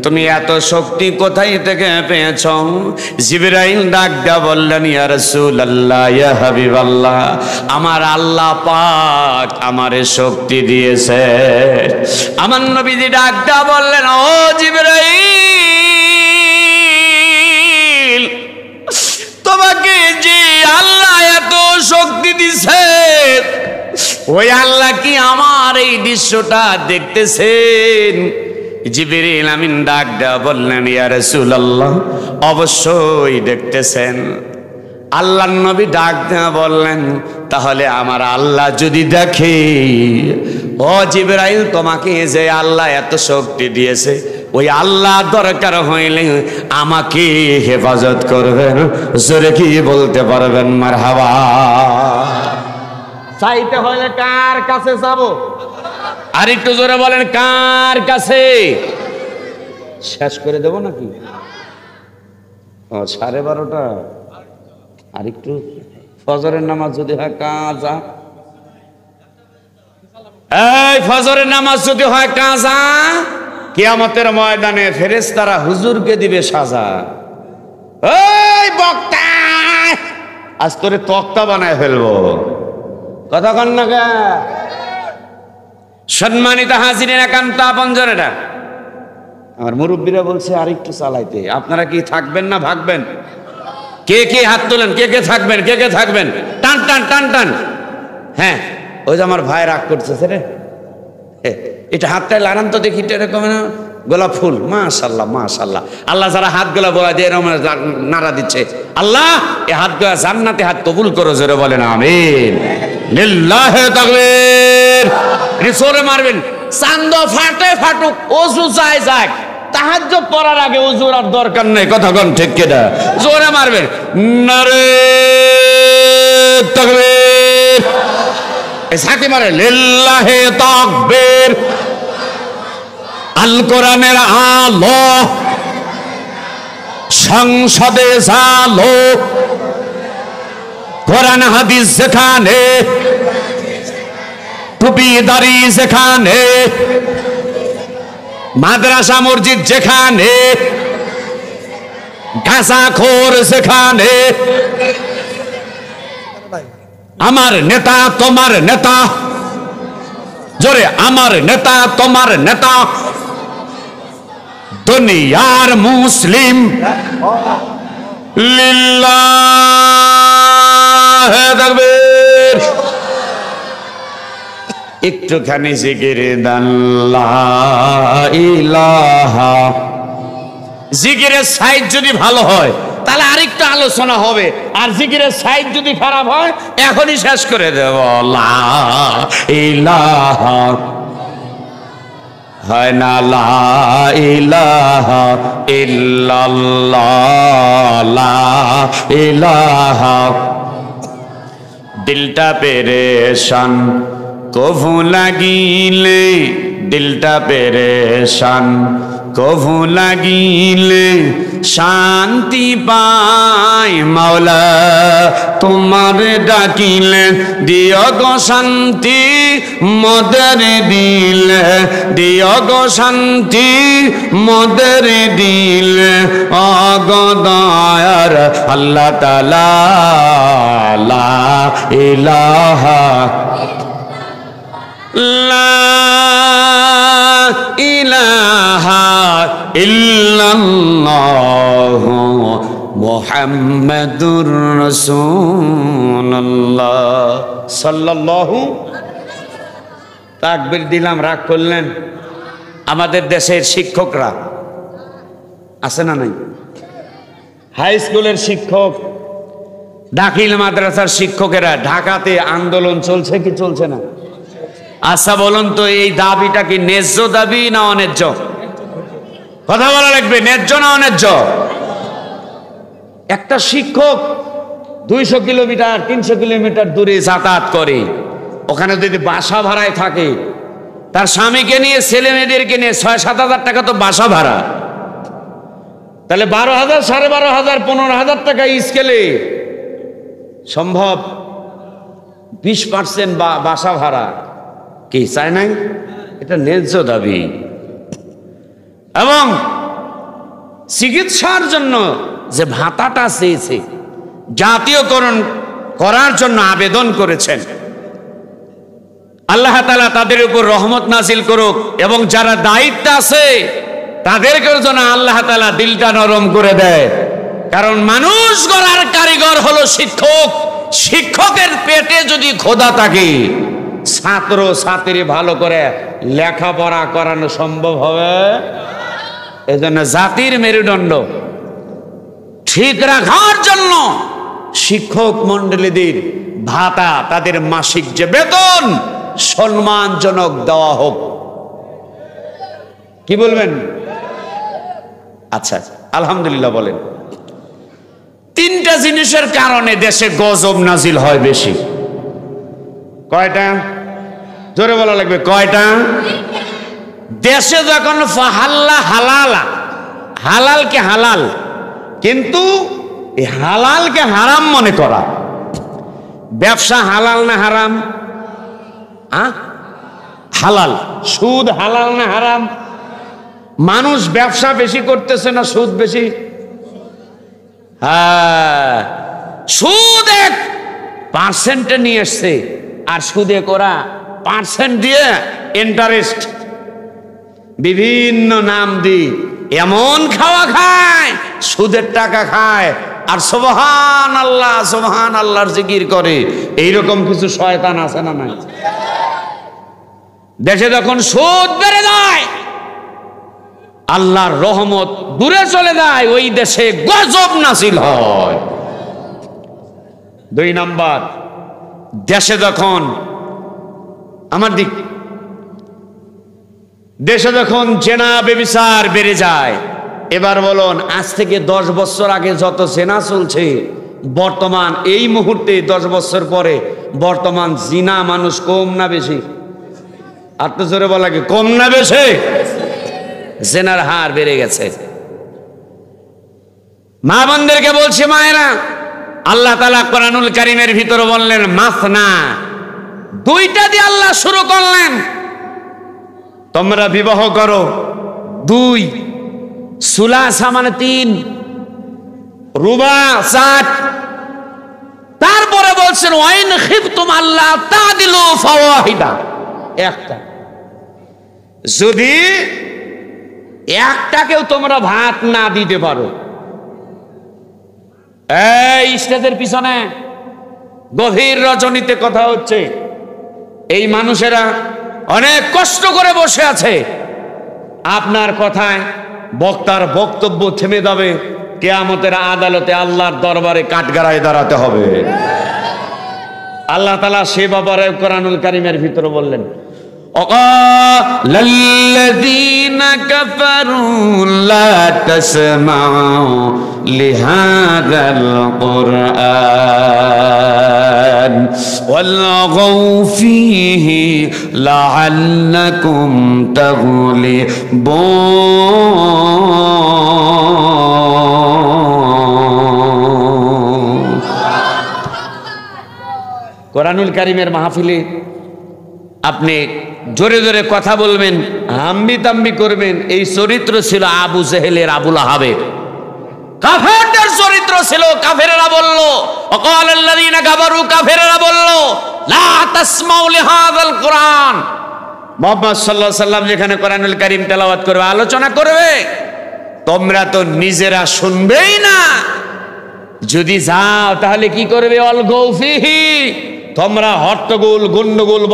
তুমি এত শক্তি কোথায় থেকে পেয়েছ? জিবরাইল ডাক দেয়া বললেন, ইয়া রাসূলুল্লাহ, ইয়া হাবিবাল্লাহ, আমার আল্লাহ পাক আমারে শক্তি দিয়েছে। আমার নবীজি ডাক দেয়া বললেন, ও জিবরাইল, তোমাকে যে আল্লাহ এত শক্তি দিছে, ওই আল্লাহ কি আমার এই দৃশ্যটা দেখতেছেন? জিবরিল আমিন ডাক দেয়া বললেন, ইয়া রাসূলুল্লাহ, অবশ্যই দেখতেছেন। আল্লাহর নবী ডাক দেয়া বললেন, তাহলে আমার আল্লাহ যদি দেখে, ও জিবরাইল, তোমাকে যে আল্লাহ এত শক্তি দিয়েছে, ওই আল্লাহ দরকার হইলে আমাকে হেফাজত করবেন। জোরে কি বলতে পারবেন মারহাবা? চাইতে হলে কার কাছে যাব? আর একটু জোরে বলেন, কার কাছে? শেষ করে দেব নাকি? 12:30। আর একটু ফজরের নামাজ যদি হয় কাজা, এই ফজরের নামাজ যদি হয় কাজা, কিয়ামতের ময়দানে ফেরেশতারা হুজুরকে দিবে সাজা। এই বক্তা, আজ তোরে তক্তা বানায় ফেলবো। কথা কন না কে? সম্মানিত হাজিরিন, একান্ত আপনজনেরা, আমার মুরব্বীরা বলছে আর একটু চালাইতে। আপনারা কি থাকবেন না ভাগবেন? কে কে হাত তোলেন, কে কে থাকবেন, কে কে থাকবেন? টান টান টান টান। হ্যাঁ, ওই যে আমার ভাই রাগ করতেছে রে, এটা হাতটায় লাগান তো দেখি, এরকম গোলাপ ফুল, মাশাআল্লাহ মাশাআল্লাহ। আল্লাহ যারা হাতগুলা বোলা দিয়ে এরকম নাড়া দিচ্ছে, আল্লাহ এই হাতগুলা জান্নাতে হাত কবুল করো, জোরে বলেন আমিন। লিল্লাহি তাকবীর। রিসোরে মারবেন, চান্দ ফাটে ফাটুক, ওযু যায় যাক, তাহাজ্জুদ পড়ার আগে ওযুর আর দরকার নেই, কথা কোন ঠিক কিনা? জোরে মারবেন, নারে তাকবীর। এই সাথে মারে লিল্লাহি তাকবীর। আল কোরআনের আলো সংসদে জালো, কোরআন হাদিস যেখানে, টুপিদারি যেখানে, মাদ্রাসা মসজিদ যেখানে, গাঁজাখোর যেখানে, আমার নেতা তোমার নেতা, জোরে আমার নেতা তোমার নেতা, দুনিয়ার মুসলিম লিল্লাহি তাকবীর। একটুখানি জিকির দান লা ইলাহা। জিকিরের সাইজ যদি ভালো হয় তাহলে আরেকটু আলোচনা হবে, আর জিকিরের সাইজ যদি খারাপ হয় এখনই শেষ করে দেব। লা ইলাহা হয় না, লা ইলাহা ইল্লাল্লাহ, লা ইলাহা। দিলটা পেরেশান কভু লাগিলে, দিলটা পেরেশান কভু লাগিলে, শান্তি পাই মাওলা তোমার ডাকিলে, দিও গো শান্তি মদের দিলে, দিও গো শান্তি মদের দিলে, অগো দয়ার আল্লাহ তাআলা, লা ইলাহা লা ইলাহা ইল্লাল্লাহু মুহাম্মাদুর রাসূলুল্লাহ সাল্লাল্লাহু। তাকবীর দিলাম, রাগ করলেন? আমাদের দেশের শিক্ষকরা আছে না নাই? হাই স্কুলের শিক্ষক, দাখিল মাদ্রাসার শিক্ষকেরা ঢাকাতে আন্দোলন চলছে কি চলছে না? আচ্ছা বলুন তো, এই দাবিটা কি ন্যায্য দাবি না অন্যায্য? কথা বলা লাগবে, ন্যায্য না অন্যায্য? একটা শিক্ষক 200 কিলোমিটার 300 কিলোমিটার দূরে যাতায়াত করে, ওখানে যদি বাসা ভাড়ায় থাকে, তার স্বামীকে নিয়ে ছেলে মেয়েদেরকে নিয়ে 6-7 হাজার টাকা তো বাসা ভাড়া, তাহলে 12,000 12,500 15,000 টাকা স্কেলে সম্ভব? 20% বাসা ভাড়া কি চায় নাই? এটা ন্যায্য দাবি। এবং চিকিৎসার জন্য যে ভাতাটা চেয়েছে, জাতীয়করণ করার জন্য আবেদন করেছেন, আল্লাহ তাআলা তাদের উপর রহমত নাজিল করুক, এবং যারা দায়িত্ব আছে তাদেরকে যেন আল্লাহ তাআলা দিলটা নরম করে দেয়। কারণ মানুষ গড়ার কারিগর হলো শিক্ষক। শিক্ষকের পেটে যদি খোদা থাকে, ছাত্র ছাত্রী ভালো করে লেখাপড়া করানো সম্ভব হবে? এজন্য জাতির মেরুদণ্ড ঠিক রাখার জন্য শিক্ষক মন্ডলীদের ভাতা, তাদের মাসিক যে বেতন, সম্মানজনক দেওয়া হোক। কি বলবেন? আচ্ছা আলহামদুলিল্লাহ বলেন। 3টা জিনিসের কারণে দেশে গজব নাজিল হয় বেশি। কয়টা? জোরে বলা লাগবে, কয়টা? দেশে যখন ফাহাল্লা হালালা, হালালকে হালাল কিন্তু এই হালালকে হারাম মনে করা। ব্যবসা হালাল না হারাম? হালাল। সুদ হালাল না হারাম? মানুষ ব্যবসা বেশি করতেছে না সুদ বেশি? হ্যাঁ, সুদ 1% নিয়ে এসছে, আর সুদে করা পার্সেন্ট দিয়ে ইন্টারেস্ট বিভিন্ন নাম দিয়ে এমন খাওয়া খায়, সুদের টাকা খায়, আর সুবহানাল্লাহ সুবহানাল্লাহর জিকির করে। এইরকম কিছু শয়তান আছে না নাই? দেশে যখন সুদ বেড়ে যায় আল্লাহর রহমত দূরে চলে যায়, ওই দেশে গজব নাজিল হয়। 2 নাম্বার, দেশে যখন দেশে যখন জেনা ব্যভিচার বেড়ে যায়, এবার বলুন আজ থেকে 10 বছর আগে যত জেনা চলছে, বর্তমান এই মুহূর্তে 10 বছর পরে বর্তমান জিনা মানুষ কম না বেশি? আর তো জোরে বলা কি, কম না বেশি? জেনার হার বেড়ে গেছে। মা বোনদেরকে বলছি, মায়েরা, আল্লাহ তাআলা কোরআনুল কারীমের ভিতরে বললেন মাসনা, 2টা দিয়ে আল্লাহ শুরু করলেন, তোমরা বিবাহ করো। 2, সুলাসা মানে 3, রুবা 4। তারপরে বলছেন ওয়াইন খিফতুম আল্লাহ তাদিলু ফাওয়াহিদা, একটা। যদি একটাকেও তোমরা ভাত না দিতে পারো। এই স্টেজের পিছনে গভীর রজনীতে কথা হচ্ছে, এই মানুষেরা অনেক কষ্ট করে বসে আছে, আপনার কথায় বক্তার বক্তব্য থেমে যাবে, কিয়ামতের আদালতে আল্লাহর দরবারে কাঠগড়ায় দাঁড়াতে হবে। আল্লাহ তাআলা সে ব্যাপারে কোরআনুল কারীমের ভিতরে বললেন, ওয়াল্লাযীনা কাফারু লা তাসমাউ লিহাযাল কুরআন ওয়ালগাউ ফীহি লাআল্লাকুম তাগলিবুন। কোরআনুল কারীমের মাহফিলে আপনি জোরে জোরে কথা বলবেন, হাম্বি তাম্বি করবেন, এই চরিত্র ছিল আবু জেহেলের, আবুল আহাবের। কাফেরদের চরিত্র ছিল। কাফেররা বলল, ওয়াকালাল্লাযীনা কাফারু, কাফেররা বলল, লা তাসমাউ লিহাযাল কুরআন। মুহাম্মদ সাল্লাল্লাহু আলাইহি সাল্লাম যেখানে কোরআনুল কারীম তেলাওয়াত করবে, আলোচনা করবে, তোমরা তো নিজেরা শুনবেই না, যদি যাও তাহলে কি করবে? অলগাউ ফীহি, তোমরা হট্টগোল গন্ডগোল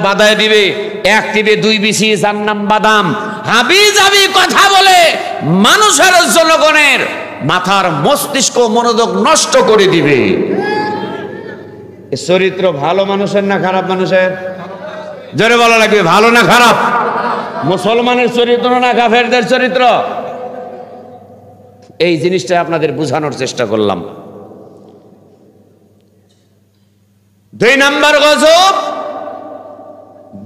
বাধায় দিবে, 1 টিপে 2 বিছি জান্নাম বাদাম হাবি জাবি কথা বলে মানুষের, জনগণের মাথার মস্তিষ্ক মনোযোগ নষ্ট করে দিবে। চরিত্র ভালো মানুষের না খারাপ মানুষের? জোরে বলা লাগবে, ভালো না খারাপ? মুসলমানের চরিত্র না কাফেরদের চরিত্র? এই জিনিসটা আপনাদের বোঝানোর চেষ্টা করলাম। 2 নাম্বার গজব,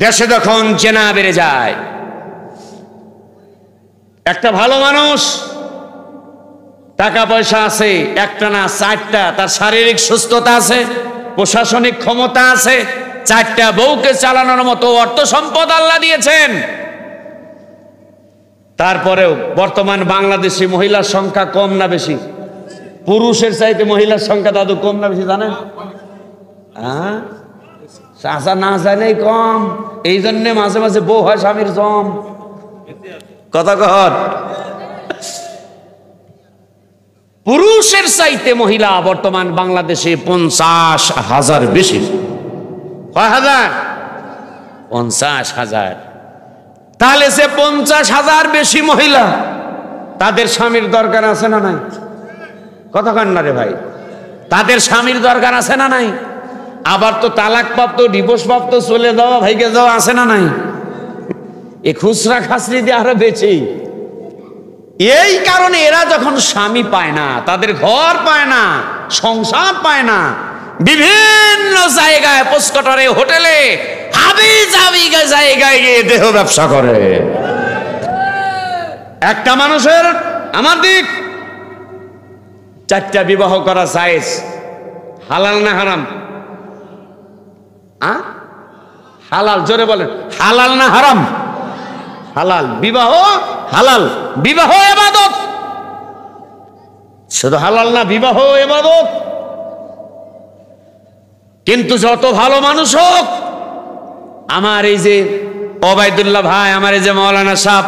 দেশে যখন জেনা বেড়ে যায়। একটা ভালো মানুষ, টাকা পয়সা আছে, একটা না 4টা, তার শারীরিক সুস্থতা আছে, প্রশাসনিক ক্ষমতা আছে, 4টা বউকে চালানোর মতো অর্থ সম্পদ আল্লাহ দিয়েছেন। তারপরেও বর্তমান বাংলাদেশে মহিলার সংখ্যা কম না বেশি? পুরুষের চাইতে মহিলার সংখ্যা দাদু কম না বেশি জানেন? চাচা না জানেই কম, এই জন্য মাঝে মাঝে বউ হয় স্বামীর জম। কথা কর, পুরুষের চাইতে মহিলা বর্তমান বাংলাদেশে 50,000 বেশি। কয় হাজার? 50,000। তাহলে সে 50,000 বেশি মহিলা, তাদের স্বামীর দরকার আছে না নাই? কথা কন না রে ভাই, তাদের স্বামীর দরকার আছে না নাই? আবার তো তালাক প্রাপ্ত, ডিভোর্স প্রাপ্ত, চলে যাওয়া, ভাইকে যাওয়া আছে না নাই? এ খুচরা খাসরি দিয়ে আরো বেশি। এই কারণে এরা যখন স্বামী পায় না, তাদের ঘর পায় না, সংসার পায় না, বিভিন্ন জায়গায়, পোস্টকটারে, হোটেলে, হাবি জাবি জায়গায় গিয়ে দেহ ব্যবসা করে। একটা মানুষের, আমার দিক, 4টা বিবাহ করা জায়েজ, হালাল না হারাম? হালাল, জোরে বলেন, হালাল না হারাম? হালাল। বিবাহ হালাল, বিবাহ ইবাদত। শুধু হালাল না, বিবাহ ইবাদত। কিন্তু যত ভালো মানুষ হোক, আমার এই যে ওবায়দুল্লাহ ভাই, আমার এই যে মাওলানা সাহেব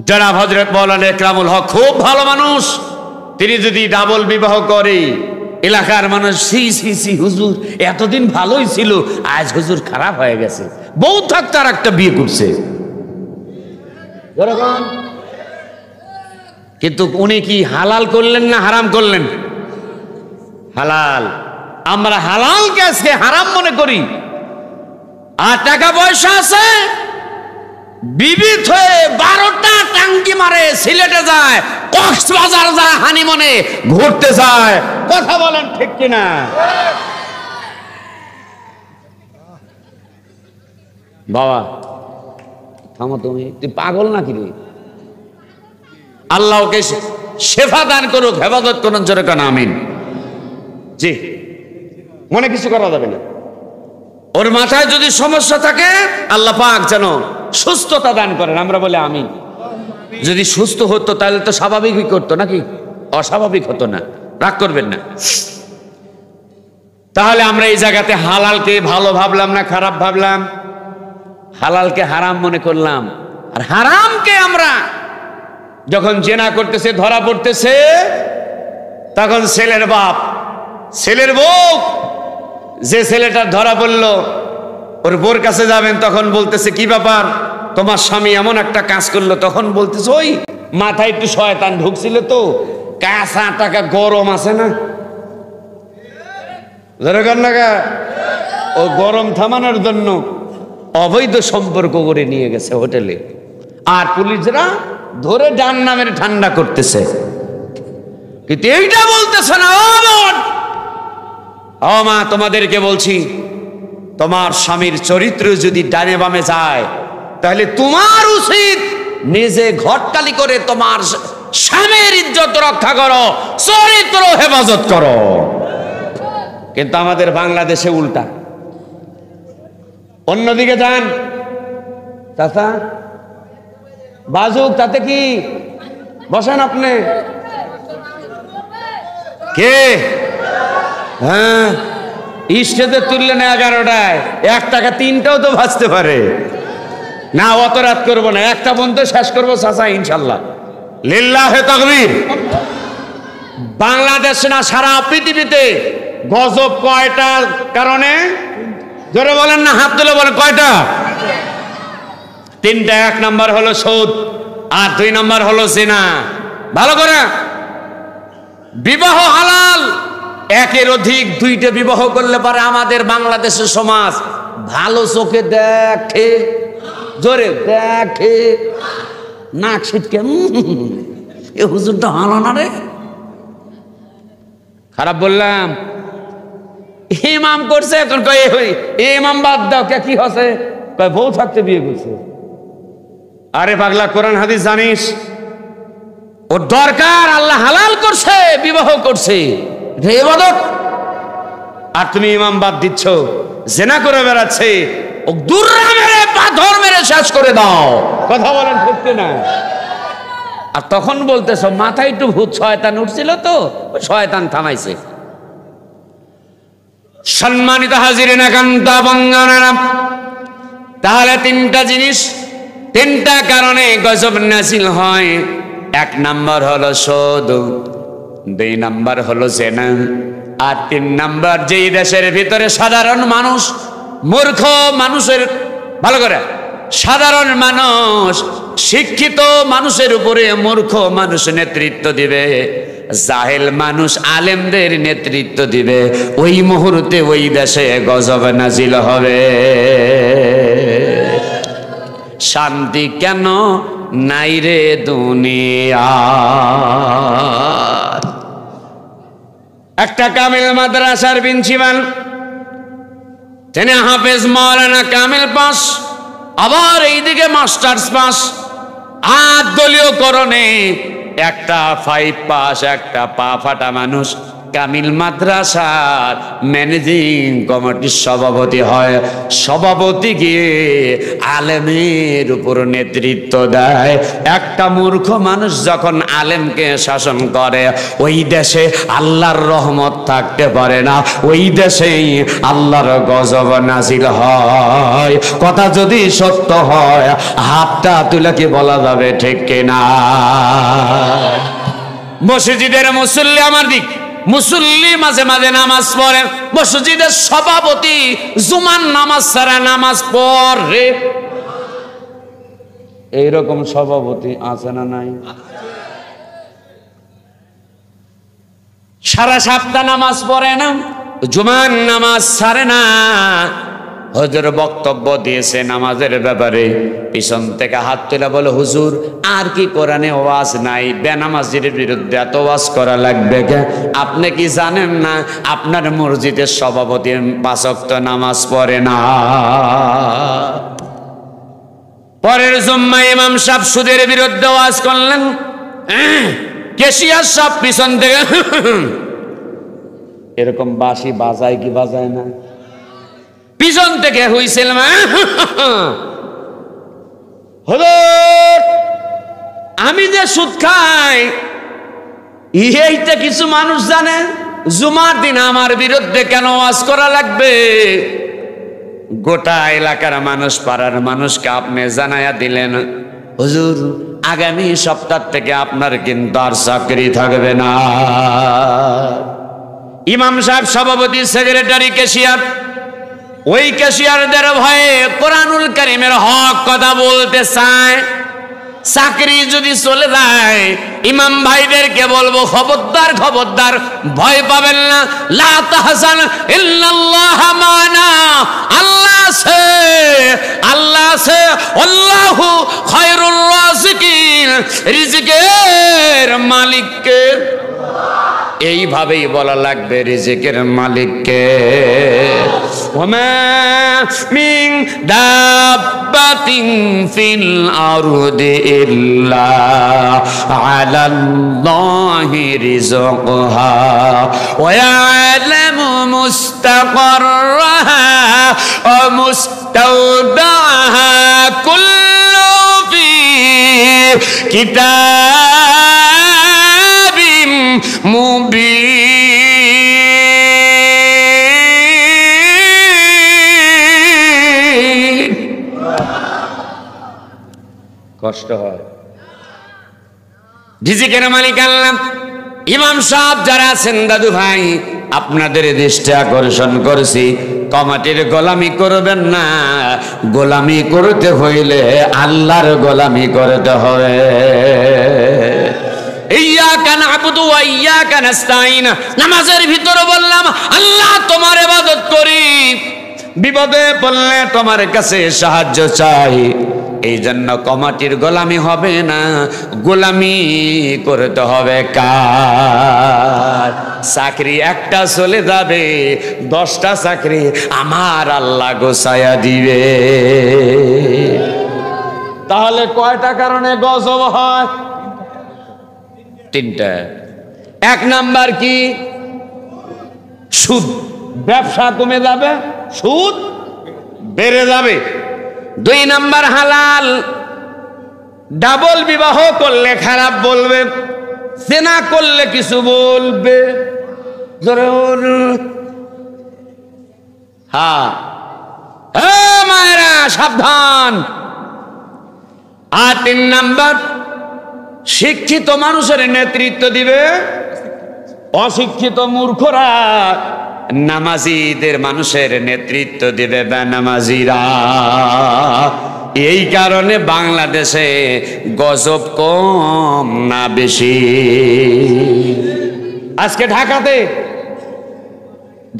জনাব হযরত মাওলানা ইকরামুল হক, খুব ভালো মানুষ, তিনি যদি ডাবল বিবাহ করে, এলাকার মানুষ সি সি সি, হুজুর এতদিন ভালোই ছিল, আজ হুজুর খারাপ হয়ে গেছে, বউ থাকতে আর একটা বিয়ে করছে। যেরকম, কিন্তু উনি কি হালাল করলেন না হারাম করলেন? হালাল। আমরা হালালকে আজকে হারাম মনে করি। আর টাকা পয়সা আছে, বিবিধ হয়ে 12টা টাঙ্কি মারে, সিলেটে যায়, কক্সবাজার যায়, হানিমনে ঘুরতে যায়। কথা বলেন ঠিক কিনা? বাবা থামো, তুমি পাগল নাকি রে? আল্লাহকে শেফা দান করুক, হেফাজত করুন, জোরে কান আমিন। জি, মনে কিছু করা যাবে না। ওর মাথায় যদি সমস্যা থাকে আল্লাহ পাক যেন সুস্থতা দান করেন, আমরা বলে আমিন। যদি সুস্থ হতো তাহলে তো স্বাভাবিকই করতো নাকি, অস্বাভাবিক হতো না। রাগ করবেন না। তাহলে আমরা এই জায়গাতে হালালকে ভালো ভাবলাম না খারাপ ভাবলাম? হালালকে হারাম মনে করলাম। আর হারামকে আমরা যখন জেনা করতেছে, ধরা পড়তেছে, তখন ছেলের বাপ, ছেলের বউ, যে ছেলেটা ধরা পড়লো ওর বোর কাছে যাবেন, তখন বলতেছে কি ব্যাপার, তোমার স্বামী এমন একটা কাজ করলো। তখন বলতেছে ওই মাথায় একটু শয়তান ঢুকছিল তো, কাঁচা টাকা গরম আছে না, ও গরম থামানোর জন্য অবৈধ সম্পর্ক করে নিয়ে গেছে হোটেলে। আর পুলিশরা ধরে ডান নামের ঠান্ডা করতেছে। কিন্তু এইটা বলতেছে না, ও মা তোমাদেরকে বলছি, তোমার স্বামীর চরিত্র যদি ডানে বামে যায় তাহলে তোমার উচিত নিজে ঘটকালি করে তোমার স্বামীর ইজ্জত রক্ষা করো, চরিত্র হেফাজত করো। কিন্তু আমাদের বাংলাদেশে উল্টা। অন্যদিকে যান, চাচা বাজুক, তাতে কি, বসেন আপনি। কে? হ্যাঁ, স্টেজে তুললেন 11টায়, 1 টাকা 3টাও তো বাঁচতে পারে না। অত রাত করবো না, একটা বন্ধ শেষ করবো চাচা ইনশাল্লাহ। লিল্লাহে তাকবীর। বাংলাদেশ না সারা পৃথিবীতে গজব কয়টা কারণে? জোরে বলেন না, হাত তুলে বলেন কয়টা? 3টা। 1 নম্বর হলো সুদ, আর 2 নম্বর হলো জিনা। ভালো করে, বিবাহ হালাল, একের অধিক 2টে বিবাহ করলে পারে আমাদের বাংলাদেশের সমাজ ভালো চোখে দেখে, জোরে দেখে, নাক ছিটকে, এ হুজুরটা ভালো না রে, খারাপ বললাম, ইমাম করছে, এখন কয় ইমাম বাদ দাও, কে কি হচ্ছে, কয় বউ থাকতে বিয়ে করছে। আরে পাগলা, কোরআন হাদিস জানিস? ওর দরকার, আল্লাহ হালাল করছে, বিবাহ করছে, ইবাদত। আর তুমি ইমাম বাদ দিচ্ছ, জেনা করে বেড়াচ্ছে, ও দুর্রা মেরে পাথর মেরে শেষ করে দাও। কথা বলেন ঠিক না? আর তখন বলতেছ মাথায় একটু ভূত শয়তান উঠছিল তো, শয়তান থামাইছে। সম্মানিত হাজিরিন একান্ত বঙ্গানারা, তাহলে 3টা জিনিস, 3টা কারণে গজব নাযিল হয়। 1 নম্বর হলো সুদ, 2 নম্বর হলো জিনা, আর 3 নম্বর যেই দেশের ভিতরে সাধারণ মানুষ, মূর্খ মানুষের, ভালো করে, সাধারণ মানুষ শিক্ষিত মানুষের উপরে মূর্খ মানুষ নেতৃত্ব দিবে, জাহেল মানুষ আলেমদের নেতৃত্ব দিবে, ওই মুহূর্তে ওই দেশে গজব নাজিল হবে। শান্তি কেন নাই রে দুনিয়া। একটা কামিল মাদ্রাসার প্রিন্সিপাল, তিনি হাফেজ মাওলানা কামিল পাস, আবার এইদিকে মাস্টার্স পাস, আর দলীয় করণে একটা 5 পাস, একটা পা ফাটা মানুষ কামিল মাদ্রাসার ম্যানেজিং কমিটির সভাপতি হয়। সভাপতি গিয়ে আলেমের উপর নেতৃত্ব দেয়। একটা মূর্খ মানুষ যখন আলেমকে শাসন করে, ওই দেশে আল্লাহর রহমত থাকতে পারে না, ওই দেশেই আল্লাহর গজব নাজিল হয়। কথা যদি সত্য হয় হাতটা তুলে কি বলা যাবে ঠিক কিনা? মসজিদের মুসল্লি, আমার দিক মুসল্লি মাঝে মাঝে নামাজ পড়ে, মসজিদের সভাপতি ' ' ' 'র রে। এইরকম সভাপতি আছে না নাই? সারা সপ্তাহ নামাজ পড়ে না, জুমার নামাজ ছাড়ে না। হুজুর বক্তব্য দিয়েছে নামাজের ব্যাপারে, পিছন থেকে হাত তুলে বলে, হুজুর আর কি কোরআনে ওয়াজ নাই? বেনামাজির বিরুদ্ধে এত ওয়াজ করা লাগবে কে? আপনি কি জানেন না আপনার মসজিদের সভাপতি 5 ওয়াক্ত নামাজ পড়ে না? পরের জুম্মা ইমাম সাহেব সুদের বিরুদ্ধে ওয়াজ করলেন, কেশিয়ার সব পিছন থেকে এরকম বাঁশি বাজায় কি বাজায় না? পিছন থেকে হইছিল, আমি যে সুদ খাই এইটা কিছু মানুষ জানে? জুমার দিন আমার বিরুদ্ধে কেন ওয়াজ করা লাগবে? গোটা এলাকার মানুষ, পাড়ার মানুষকে আপনি জানাইয়া দিলেন, হুজুর আগামী সপ্তাহ থেকে আপনার কিন্তু আর চাকরি থাকবে না। ইমাম সাহেব সভাপতি, সেক্রেটারি, ক্যাশিয়ার, ওই ক্যাশিয়ারদের ভয়ে কোরআনুল কারীমের হক কথা বলতে চায়। চাকরি যদি চলে যায়, ইমাম ভাইদেরকে বলবো, খবরদার খবরদার, ভয় পাবেন না। লা তাহজান ইল্লাল্লাহ মানা, আল্লাহ আছে, আল্লাহ আছে, আল্লাহু খায়রুর রাযিকিন, রিজিকের মালিককে। এইভাবেই বলা লাগবে রিজিকের মালিককে। ওমা মিন দাব্বাতিন ফিল আরদি ইল্লা আলাল্লাহি রিজকুহা ওয়া ইয়ালামু মুস্তাকাররাহা ওয়া মুস্তাওদাহা কুল্লু ফি কিতাবিম মুবিন। কষ্ট হয়। রিজিকের মালিক আল্লাহ। ইমাম সাহেব যারা আছেন, দাদু ভাই, আপনাদের দৃষ্টি আকর্ষণ করেছি, কমিটির গোলামি করবেন না। গোলামি করতে হইলে আল্লাহর গোলামি করতে হবে। ইয়্যাকা না'বুদু ওয়া ইয়্যাকা নাস্তাঈন, নামাজের ভিতরে বললাম আল্লাহ তোমার ইবাদত করি, বিপদে পড়লে তোমার কাছে সাহায্য চাই। এই জন্য কমিটির গোলামি হবে না, গোলামি করতে হবে কার? চাকরি একটা চলে যাবে, 10টা চাকরি আমার আল্লাহ গোছায়া দিবে। তাহলে কয়টা কারণে গজব হয়? 3টা। 1 নাম্বার কি? সুদ, ব্যবসা কমে যাবে, সুদ বেড়ে যাবে। 2 নাম্বার হালাল, ডাবল বিবাহ করলে খারাপ বলবে, জেনা করলে কিছু বলবে। হ্যাঁ মায়েরা সাবধান। আর 3 নাম্বার, শিক্ষিত মানুষের নেতৃত্ব দিবে, অশিক্ষিত মূর্খরা নামাজিদের মানুষের নেতৃত্ব দিবে বেনামাজিরা। এই কারণে বাংলাদেশে গজব কম না বেশি? আজকে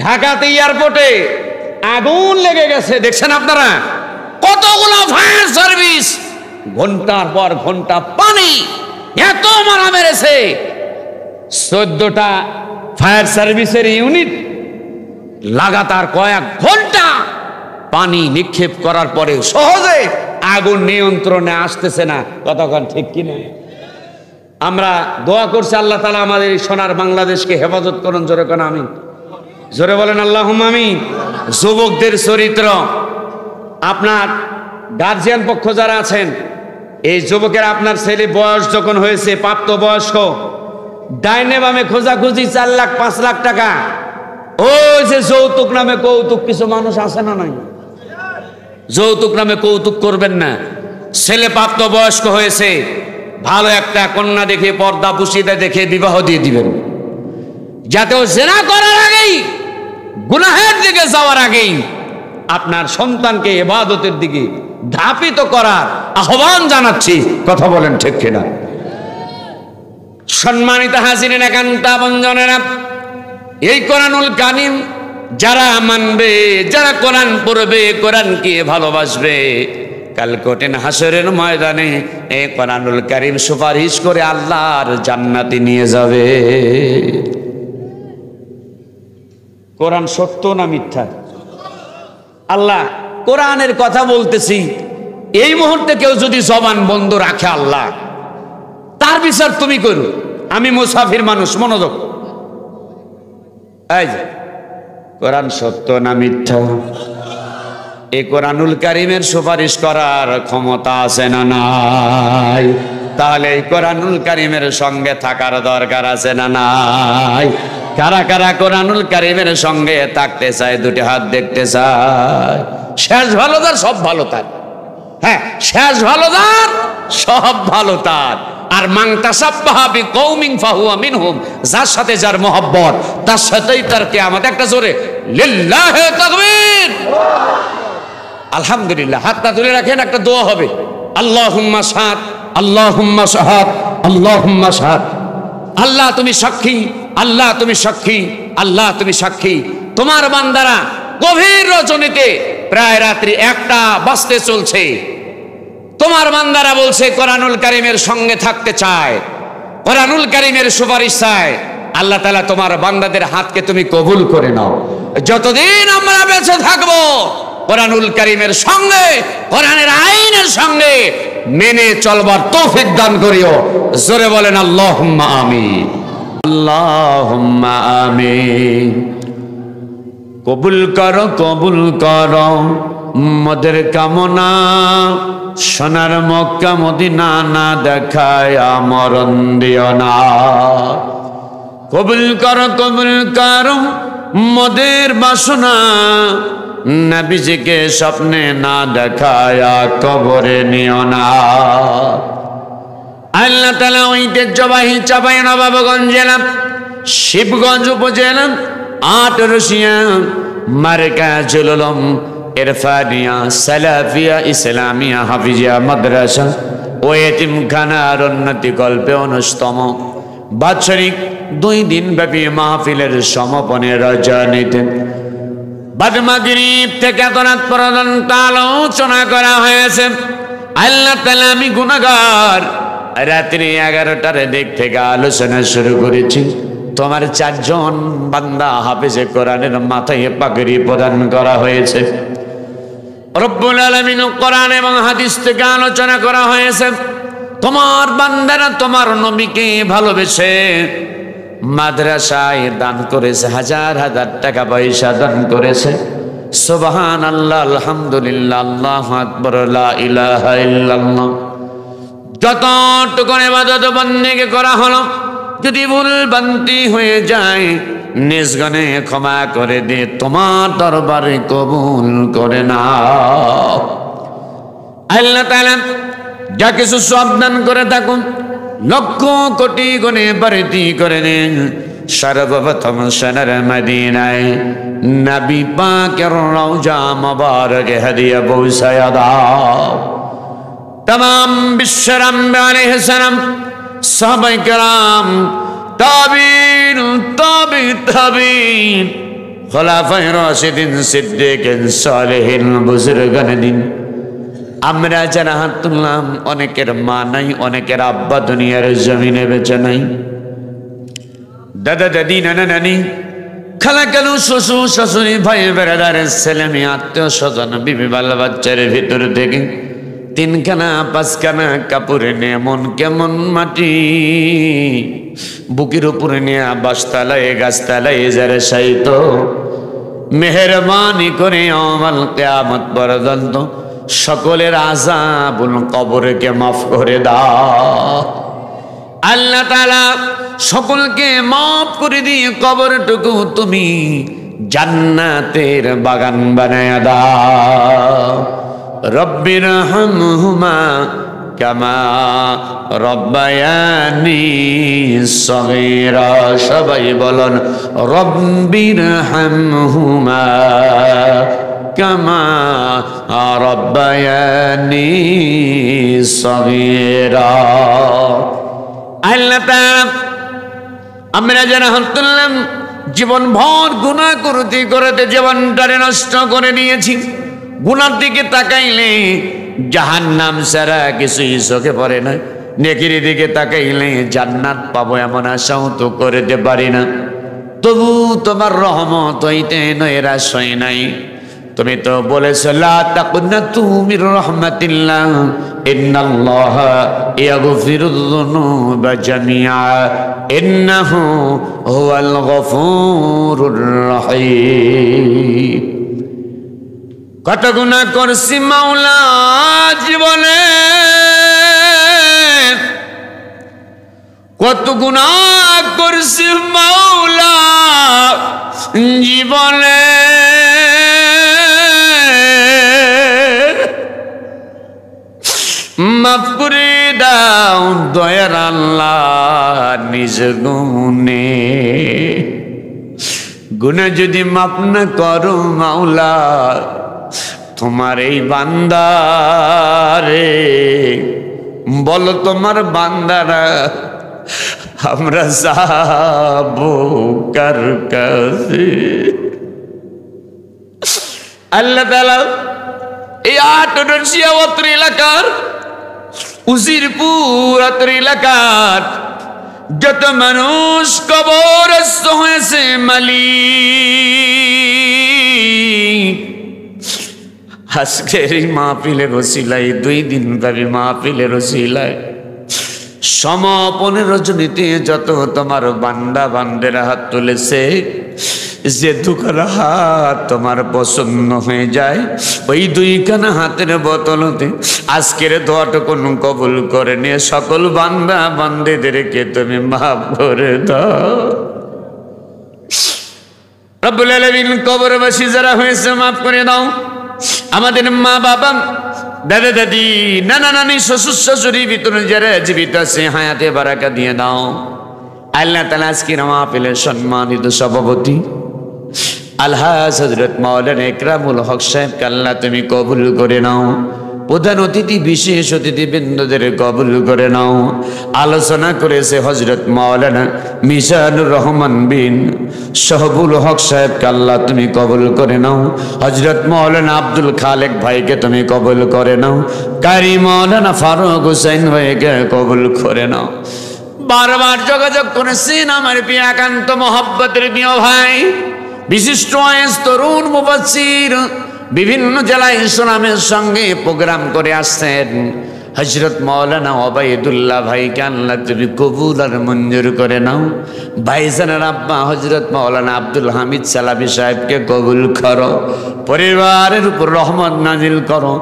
ঢাকাতে এয়ারপোর্টে আগুন লেগে গেছে, দেখছেন আপনারা? কতগুলো ফায়ার সার্ভিস, ঘন্টার পর ঘন্টা পানি, এত মারা মেরেছে। 14টা ফায়ার সার্ভিসের ইউনিট লাগাতার কয়েক ঘন্টা পানি নিক্ষেপ করার পরে সহজে আগুন নিয়ন্ত্রণে আসতেছে না। কতক্ষণ ঠিক কিনা? আমরা দোয়া করছি আল্লাহ তাআলা আমাদের এই সোনার বাংলাদেশকে হেফাজত করুন। জোরে কোন আমিন, জোরে বলেন আল্লাহুম্মা আমিন। যুবকদের চরিত্র, আপনার গার্জিয়ান পক্ষ যারা আছেন, এই যুবকের আপনার ছেলে বয়স যখন হয়েছে, প্রাপ্তবয়স্ক, ডাইনে বামে খোঁজাখুঁজি 4 লাখ 5 লাখ টাকা, ওই যে যৌতুক নামে কৌতুক, কিছু মানুষ আছে না নাই? যৌতুক নামে কৌতুক করবেন না। ছেলে প্রাপ্তবয়স্ক হয়েছে, ভালো একটা কন্যা দেখে, পর্দা পুশিদা দেখে বিবাহ দিয়ে দিবেন, যাতে ও জিনা করার আগেই, গুনাহের দিকে যাওয়ার আগেই আপনার সন্তানকে ইবাদতের দিকে ধাপিত করার আহ্বান জানাচ্ছি। কথা বলেন ঠিক কিনা? সম্মানিত হাজিরিন, একান্ত আপনজনেরা, এই কোরআনুল কারীম যারা মানবে, যারা কোরআন পড়বে, কোরআনকে ভালোবাসবে, কাল কঠিন হাসরের ময়দানে এই কোরআনুল কারীম সুপারিশ করে আল্লাহর জান্নাতে নিয়ে যাবে। কোরআন সত্য না মিথ্যা? আল্লাহ কোরআনের কথা বলতেছি, এই মুহূর্তে কেউ যদি জবান বন্ধ রাখে আল্লাহ তার বিচার তুমি করো। আমি মুসাফির মানুষ, মনোযোগ। এই যে কোরআন সত্য না মিথ্যা? এই কোরআনুল কারীমের সুপারিশ করার ক্ষমতা আছে না নাই? তাহলে এই কোরআনুল কারীমের সঙ্গে থাকার দরকার আছে না নাই? কারা কারা কোরআনুল কারীমের সঙ্গে থাকতে চায়? দুটি হাত দেখতে চায়। শেষ ভালো তার, সব ভালো তার। হ্যাঁ, শেষ ভালো তার, সব ভালো তার। আর মান তাসাব্বাহা বিকৌমিন ফাহুয়া মিনহুম, যার সাথে যার মহব্বত তার সাথেই তার কিয়ামত। একটা জোরে লিল্লাহি তাকবীর, আলহামদুলিল্লাহ। হাতটা তুলে রাখেন, একটা দোয়া হবে। আল্লাহুম্মা শাহাদ, আল্লাহুম্মা শাহাদ, আল্লাহুম্মা শাহাদ। আল্লাহ তুমি সাক্ষী, আল্লাহ তুমি সাক্ষী, আল্লাহ তুমি সাক্ষী। তোমার বান্দারা গভীর রজনীতে প্রায় রাত্রি 1টা বাজতে চলছে, তোমার বান্দারা বলছে কোরআনুল কারীমের সঙ্গে থাকতে চায়, কোরআনুল কারীমের সুপারিশ চায়। আল্লাহ তাআলা তোমার বান্দাদের হাতকে তুমি কবুল করে নাও। যতদিন আমরা বেঁচে থাকবো কোরআনুল কারীমের সঙ্গে, কোরআনের আইনের সঙ্গে মেনে চলবার তৌফিক দান করিও। জোরে বলেন আল্লাহুম্মা আমিন, আল্লাহুম্মা আমিন। কবুল করো, কবুল করো মোদের কামনা, সোনার মক্কা মদিনা না দেখায় মরণ দিও না। কবুল করো, কবুল করো মোদের বাসনা, নবীজিকে স্বপ্নে না দেখায় কবরে নিও না। আল্লাহ তাআলা ঐতিহ্যবাহী চাঁপাইনবাবগঞ্জ জেলা, শিবগঞ্জ উপজেলা, 8 রশিয়া মার্কাজুল উলুম ইরফানিয়া সালাফিয়া ইসলামিয়া হাফিজিয়া মাদ্রাসা ও এতিমখানার উন্নতি কল্পে 19তম বাৎসরিক 2 দিন ব্যাপী মাহফিলের সমাপনের রজনীতে বাদ মাগরিব থেকে রাত পর্যন্ত আলোচনা করা হয়েছে। আল্লাহ তাআলা, আমি গুনাহগার, রাত্রি 11টার দিক থেকে আলোচনা শুরু করেছি। তোমার 4 জন বান্দা হাফেজে কোরআনের মাথায় পাগড়ি প্রদান করা হয়েছে। রব্বুল আলামিন কোরআন এবং হাদিস থেকে আলোচনা করা হয়েছে। তোমার বান্দারা তোমার নবীকে ভালোবেসে মাদ্রাসায় দান করেছে, হাজার হাজার টাকা পয়সা দান করেছে। সুবহানাল্লাহ, আলহামদুলিল্লাহ, আল্লাহু আকবার, লা ইলাহা ইল্লাল্লাহ। যতটুকু ইবাদত বন্দেগি করা হলো, যদি ভুল ভ্রান্তি হয়ে যায় নিজগণে ক্ষমা করে দিয়ে তোমার দরবারে কবুল করে নাও। আল্লাহ তাআলা যা কিছু সাবধান করে থাকুন, লক্ষ কোটি গুণে বাড়তি করে দেন। সর্বপ্রথম সোনার মদিনায় নবী পাকের রওজা মুবারকে হাদিয়া পৌঁছায়া দাও। तमाम বিশ্বর আম্বিয়া আলাইহিস সালাম, সাহাবায়ে কেরাম, তাবিঈন, তাবিঈন, খোলাফায়ে রাশিদিন, সিদ্দিকিন, সালেহিন, বুজুর্গানে দিন। আমরা যারা হাত তুললাম, অনেকের মা নাই, অনেকের আব্বা দুনিয়ার জমিনে বেঁচে নাই, দাদা দাদি, নানা নানি, খালা খালু, শ্বশুর শাশুড়ি, ভাই বেড়াদারের ছেলে মেয়ে, আত্মীয় স্বজন, বিবি বাল বাচ্চার ভিতর থেকে 3খানা 5খানা কাপড় নিয়ে মন কেমন মাটি বুকের উপরে নিয়ে বাসতলায় গাছতলায় যারা সাইত, মেহেরবানি করে আমাল কিয়ামত পর্যন্ত সকলের আযাবুল কবরকে মাফ করে দাও। আল্লাহ তাআলা সকলকে মাফ করে দিয়ে কবরটুকু তুমি জান্নাতের বাগান বানায়া দাও। রব্বির হামহুমা কামা রব্বায়ানি সগীরা। সবাই বলুন রব্বির হামহুমা কামা রাব্বায়ানি সগীরা। আল্লাহ তাআলা আমরা যারা হাত তুললাম জীবন ভর গুনাহ করতে করতে জীবনটারে নষ্ট করে দিয়েছি। গুনার দিকে তাকাইলে জাহান্নাম ছাড়া কিছুই চোখে পড়ে না, নেকির দিকে তাকাইলে জান্নাত পাবো এমন আশাও তো করতে পারি না। তবু তোমার রহমত হইতে নৈরাশয় নাই। তুমি তো বলেছ লা তাকুনাতু মির রাহমাতিল্লাহ ইন্নাল্লাহা ইয়াগফিরুয যুনুবা জামিআ ইন্নাহু হুয়াল গফুরুর রহিম। কত গুনাহ করছি মাওলা জীবনে, কত গুনাহ করছি মাওলা জীবনে, মাফ করে দাও দয়ার আল্লাহ নিজ গুণে। গুনাহ যদি মাফ না করো মাওলা তোমার এই বান্দারে, বলো তোমার বান্দারা আমরা যাবো কার কাছে? আল্লাহ তাআলা এই আটরশিয়া অত্র এলাকার উজিরপুর অত্র এলাকার যত মানুষ কবরস্থ হয়েছে মালিক, আজকের এই মাহফিলের ওসিলায় 2 দিন ব্যাপী মাহফিলের ওসিলায় সমাপনের রজনীতে যত তোমার বান্দা বান্দেরা হাত তুলেছে, যে দুখানা হাত তোমার পছন্দ হয়ে যায় ওই 2খানা হাতের বদলতে আজকের দোয়াটুকু কবুল করে নিয়ে সকল বান্দা বান্দেদেরকে তুমি মাফ করে দাও। রব্বুল আলামিন কবরবাসী যারা হয়েছে মাফ করে দাও। আমাদের মা বাবা দাদা দাদি নানা নানি শ্বশুর শাশুড়ি ভিতরে যারা জীবিত আছে হায়াতে বারাকা দিয়ে দাও। আল্লাহ তাআলা আজকের মাহফিলের সম্মানিত সভাপতি আলহাজ হযরত মাওলানা ইকরামুল হক সাহেবকে আল্লাহ তুমি কবুল করে নাও। প্রধান অতিথি বিশেষ অতিথিবৃন্দদের কবুল করে নাও। আলোচনা করেছে হযরত মাওলানা মিজানুর রহমান বিন শহবুল হক সাহেবকে আল্লাহ তুমি কবুল করে নাও। হযরত মাওলানা আব্দুল খালেক ভাইকে তুমি কবুল করে নাও। কারি মাওলানা ফারুক হোসেন ভাইকে কবুল করে নাও। বারবার যোগাযোগ করেছেন আমার প্রিয়াকান্ত মহব্বতের প্রিয় ভাই বিশিষ্ট ওয়াইজ তরুণ মুফাসসির, বিভিন্ন জেলায় ইসলামের সঙ্গে প্রোগ্রাম করে আসছেন হযরত মাওলানা ওবায়দুল্লাহ ভাইকে আল্লাহ তুমি কবুল আর মঞ্জুর করে নাও। ভাইজানের আব্বা হযরত মাওলানা আব্দুল হামিদ সালাফি সাহেবকে কবুল করো। পরিবারের উপর রহমত নাজিল করো।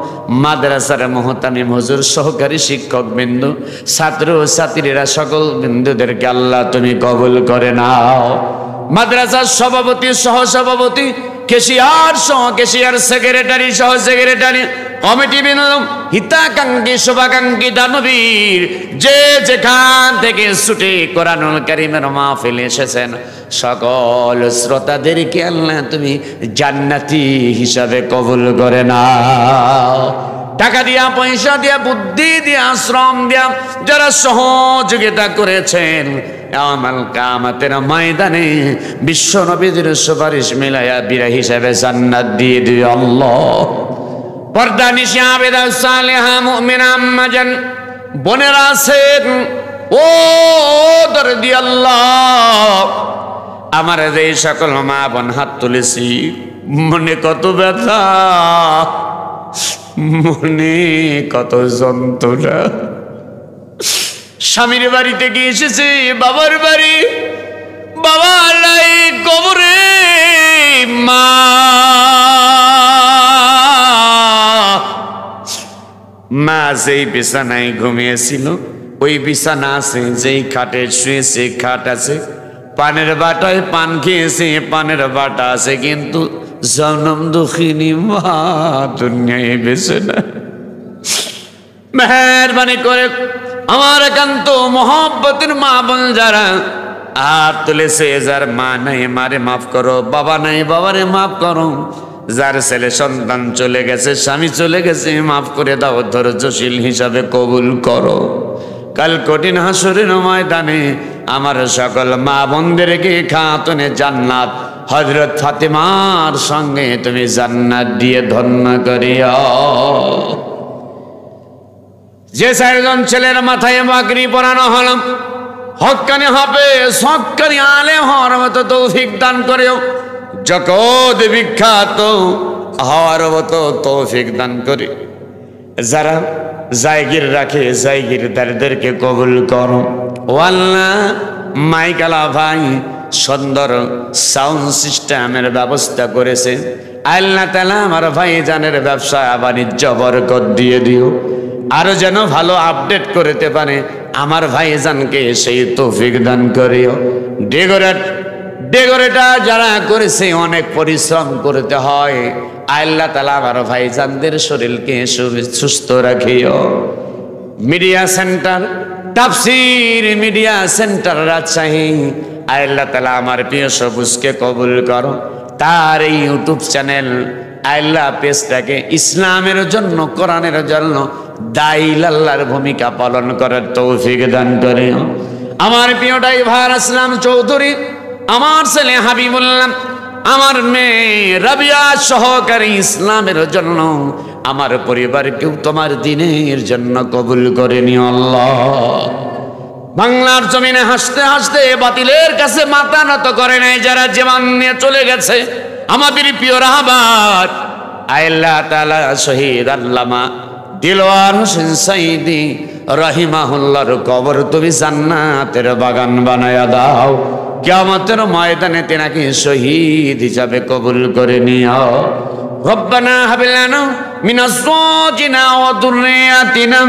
মাদ্রাসার মুহতামিম হুজুর সহকারী শিক্ষক বিন্দু ছাত্র ছাত্রীরা সকল বিন্দুদেরকে আল্লাহ তুমি কবুল করে নাও। মাদ্রাসার সভাপতি সহসভাপতি কেশিয়ার সহ কেশিয়ার সেক্রেটারি সহ সেক্রেটারি কমিটি বিন্দু হিতাকাঙ্ক্ষী শুভাকাঙ্ক্ষী দানবীর যে যেখান থেকে ছুটে কোরআনুল কারীমের মাহফিলে এসেছেন সকল শ্রোতাদেরকে আল্লাহ তুমি জান্নাতি হিসাবে কবুল করে নাও। টাকা দিয়া পয়সা দিয়া বুদ্ধি দিয়া শ্রম দিয়া যারা সহযোগিতা করেছেন আমাল কিয়ামতের ময়দানে বিশ্ব নবীদের সুপারিশ মিলায়া বীর হিসেবে জান্নাত দিয়ে দিও আল্লাহ। পর্দা নিশি আবেদা সালেহা মুমিনা আম্মা জান বোনেরা আছেন ও দরদি আল্লাহ, আমার যে সকল মা বোন হাত তুলেছি মনে কত ব্যথা, মনে কত যন্ত্রণা। স্বামীর বাড়িতে গিয়ে এসেছে বাবার বাড়ি, বাবা নাই কবরে, মা মা যেই বিছানায় ঘুমিয়েছিল ওই বিছানা আছে, যেই খাটে শুয়েছে খাট আছে, পানের বাটায় পান খেয়েছে পানের বাটা আছে, কিন্তু জনম দুঃখিনী মা দুনিয়ায় বেঁচে না। মেহেরবানি করে আমার একান্ত মহব্বতের মা বোন যারা হাত তুলেছে, যার মা নাই মারে মাফ করো, বাবা নাই বাবারে মাফ করো, যার ছেলে সন্তান চলে গেছে, স্বামী চলে গেছে, মাফ করে দাও, ধৈর্যশীল হিসাবে কবুল করো। কাল কঠিন হাসরের ময়দানে আমার সকল মা বোনদেরকে খাতুনে জান্নাত হযরত ফাতেমার সঙ্গে তুমি জান্নাত দিয়ে ধন্য করিও। যে 4 জন ছেলের মাথায় পাগড়ি পরানো হলো, হক্কানি হাফেজ, হক্কানি আলেম হওয়ার মতো তৌফিক দান করিও। জগৎ বিখ্যাত হওয়ার মতো তৌফিক দান করি। যারা জায়গির রাখে, জায়গিরদারদেরকে কবুল করো। ও আল্লাহ, মাইকালা ভাই সুন্দর সাউন্ড সিস্টেমের ব্যবস্থা করেছে। আল্লাহ তাআলা আমার ভাইজানের ব্যবসা বাণিজ্য বরকত দিয়ে দিও, আরো যেন ভালো আপডেট করতে পারে আমার ভাইজানকে সেই তৌফিক দান করিও। ডেকোরেটর যারা করেছে অনেক পরিশ্রম করতে হয়, আল্লাহ তাআলা আমার ভাইজানদের শরীরকে সুস্থ রাখিও। মিডিয়া সেন্টার, তাফসীর মিডিয়া সেন্টার রাজশাহী, আল্লাহ তাআলা আমার প্রিয় সবুজকে কবুল করো। তার এই ইউটিউব চ্যানেল আল্লাহ পেজটাকে ইসলামের জন্য, কোরআনের জন্য দায়ী আল্লাহর ভূমিকা পালন করার তৌফিক দান করিও। আমার প্রিয় ড্রাইভার আসলাম চৌধুরী, আমার ছেলে হাবিবুল্লাহ, আমার মেয়ে রাবিয়া সহকারী ইসলামের জন্য আমার পরিবারকেও তোমার দ্বীনের জন্য কবুল করে নিও আল্লাহ। বাংলার জমিনে হাসতে হাসতে বাতিলের কাছে মাথা নত করে নাই যারা জীবন নিয়ে চলে গেছে, আমাদের প্রিয় রাহবার আল্লাহ তাআলা শহীদ আল্লামা দিলওয়ার হোসেন সাইদি রাহিমাহুল্লাহর কবর তুমি জান্নাতের বাগান বানায়া দাও। কিয়ামতের ময়দানে তেনাকে শহীদ হিসাবে কবুল করে নিও। রব্বানা হাব লানা মিন আজওয়াজিনা ওয়া যুররিয়াতিনা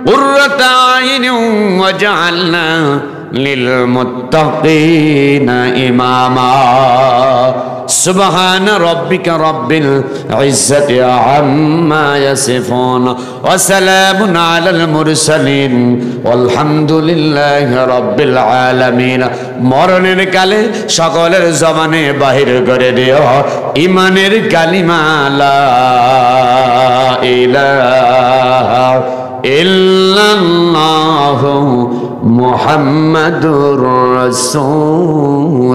কুররাতা আইনিন ওয়াজআলনা লিল মুত্তাকিনা ইমামা। সুবহান রাব্বিকা রাব্বিল ইজ্জাতি আম্মা ইয়াসিফুন ওয়া সালামুন আলাল মুরসালিন ওয়ালহামদুলিল্লাহি রাব্বিল আলামিন। মরণের কালে সকলের জবানে বাহির করে দিও ঈমানের কালিমা লা ইলাহা ইল্লাল্লাহু মুহাম্মাদুর রাসূলুল্লাহ।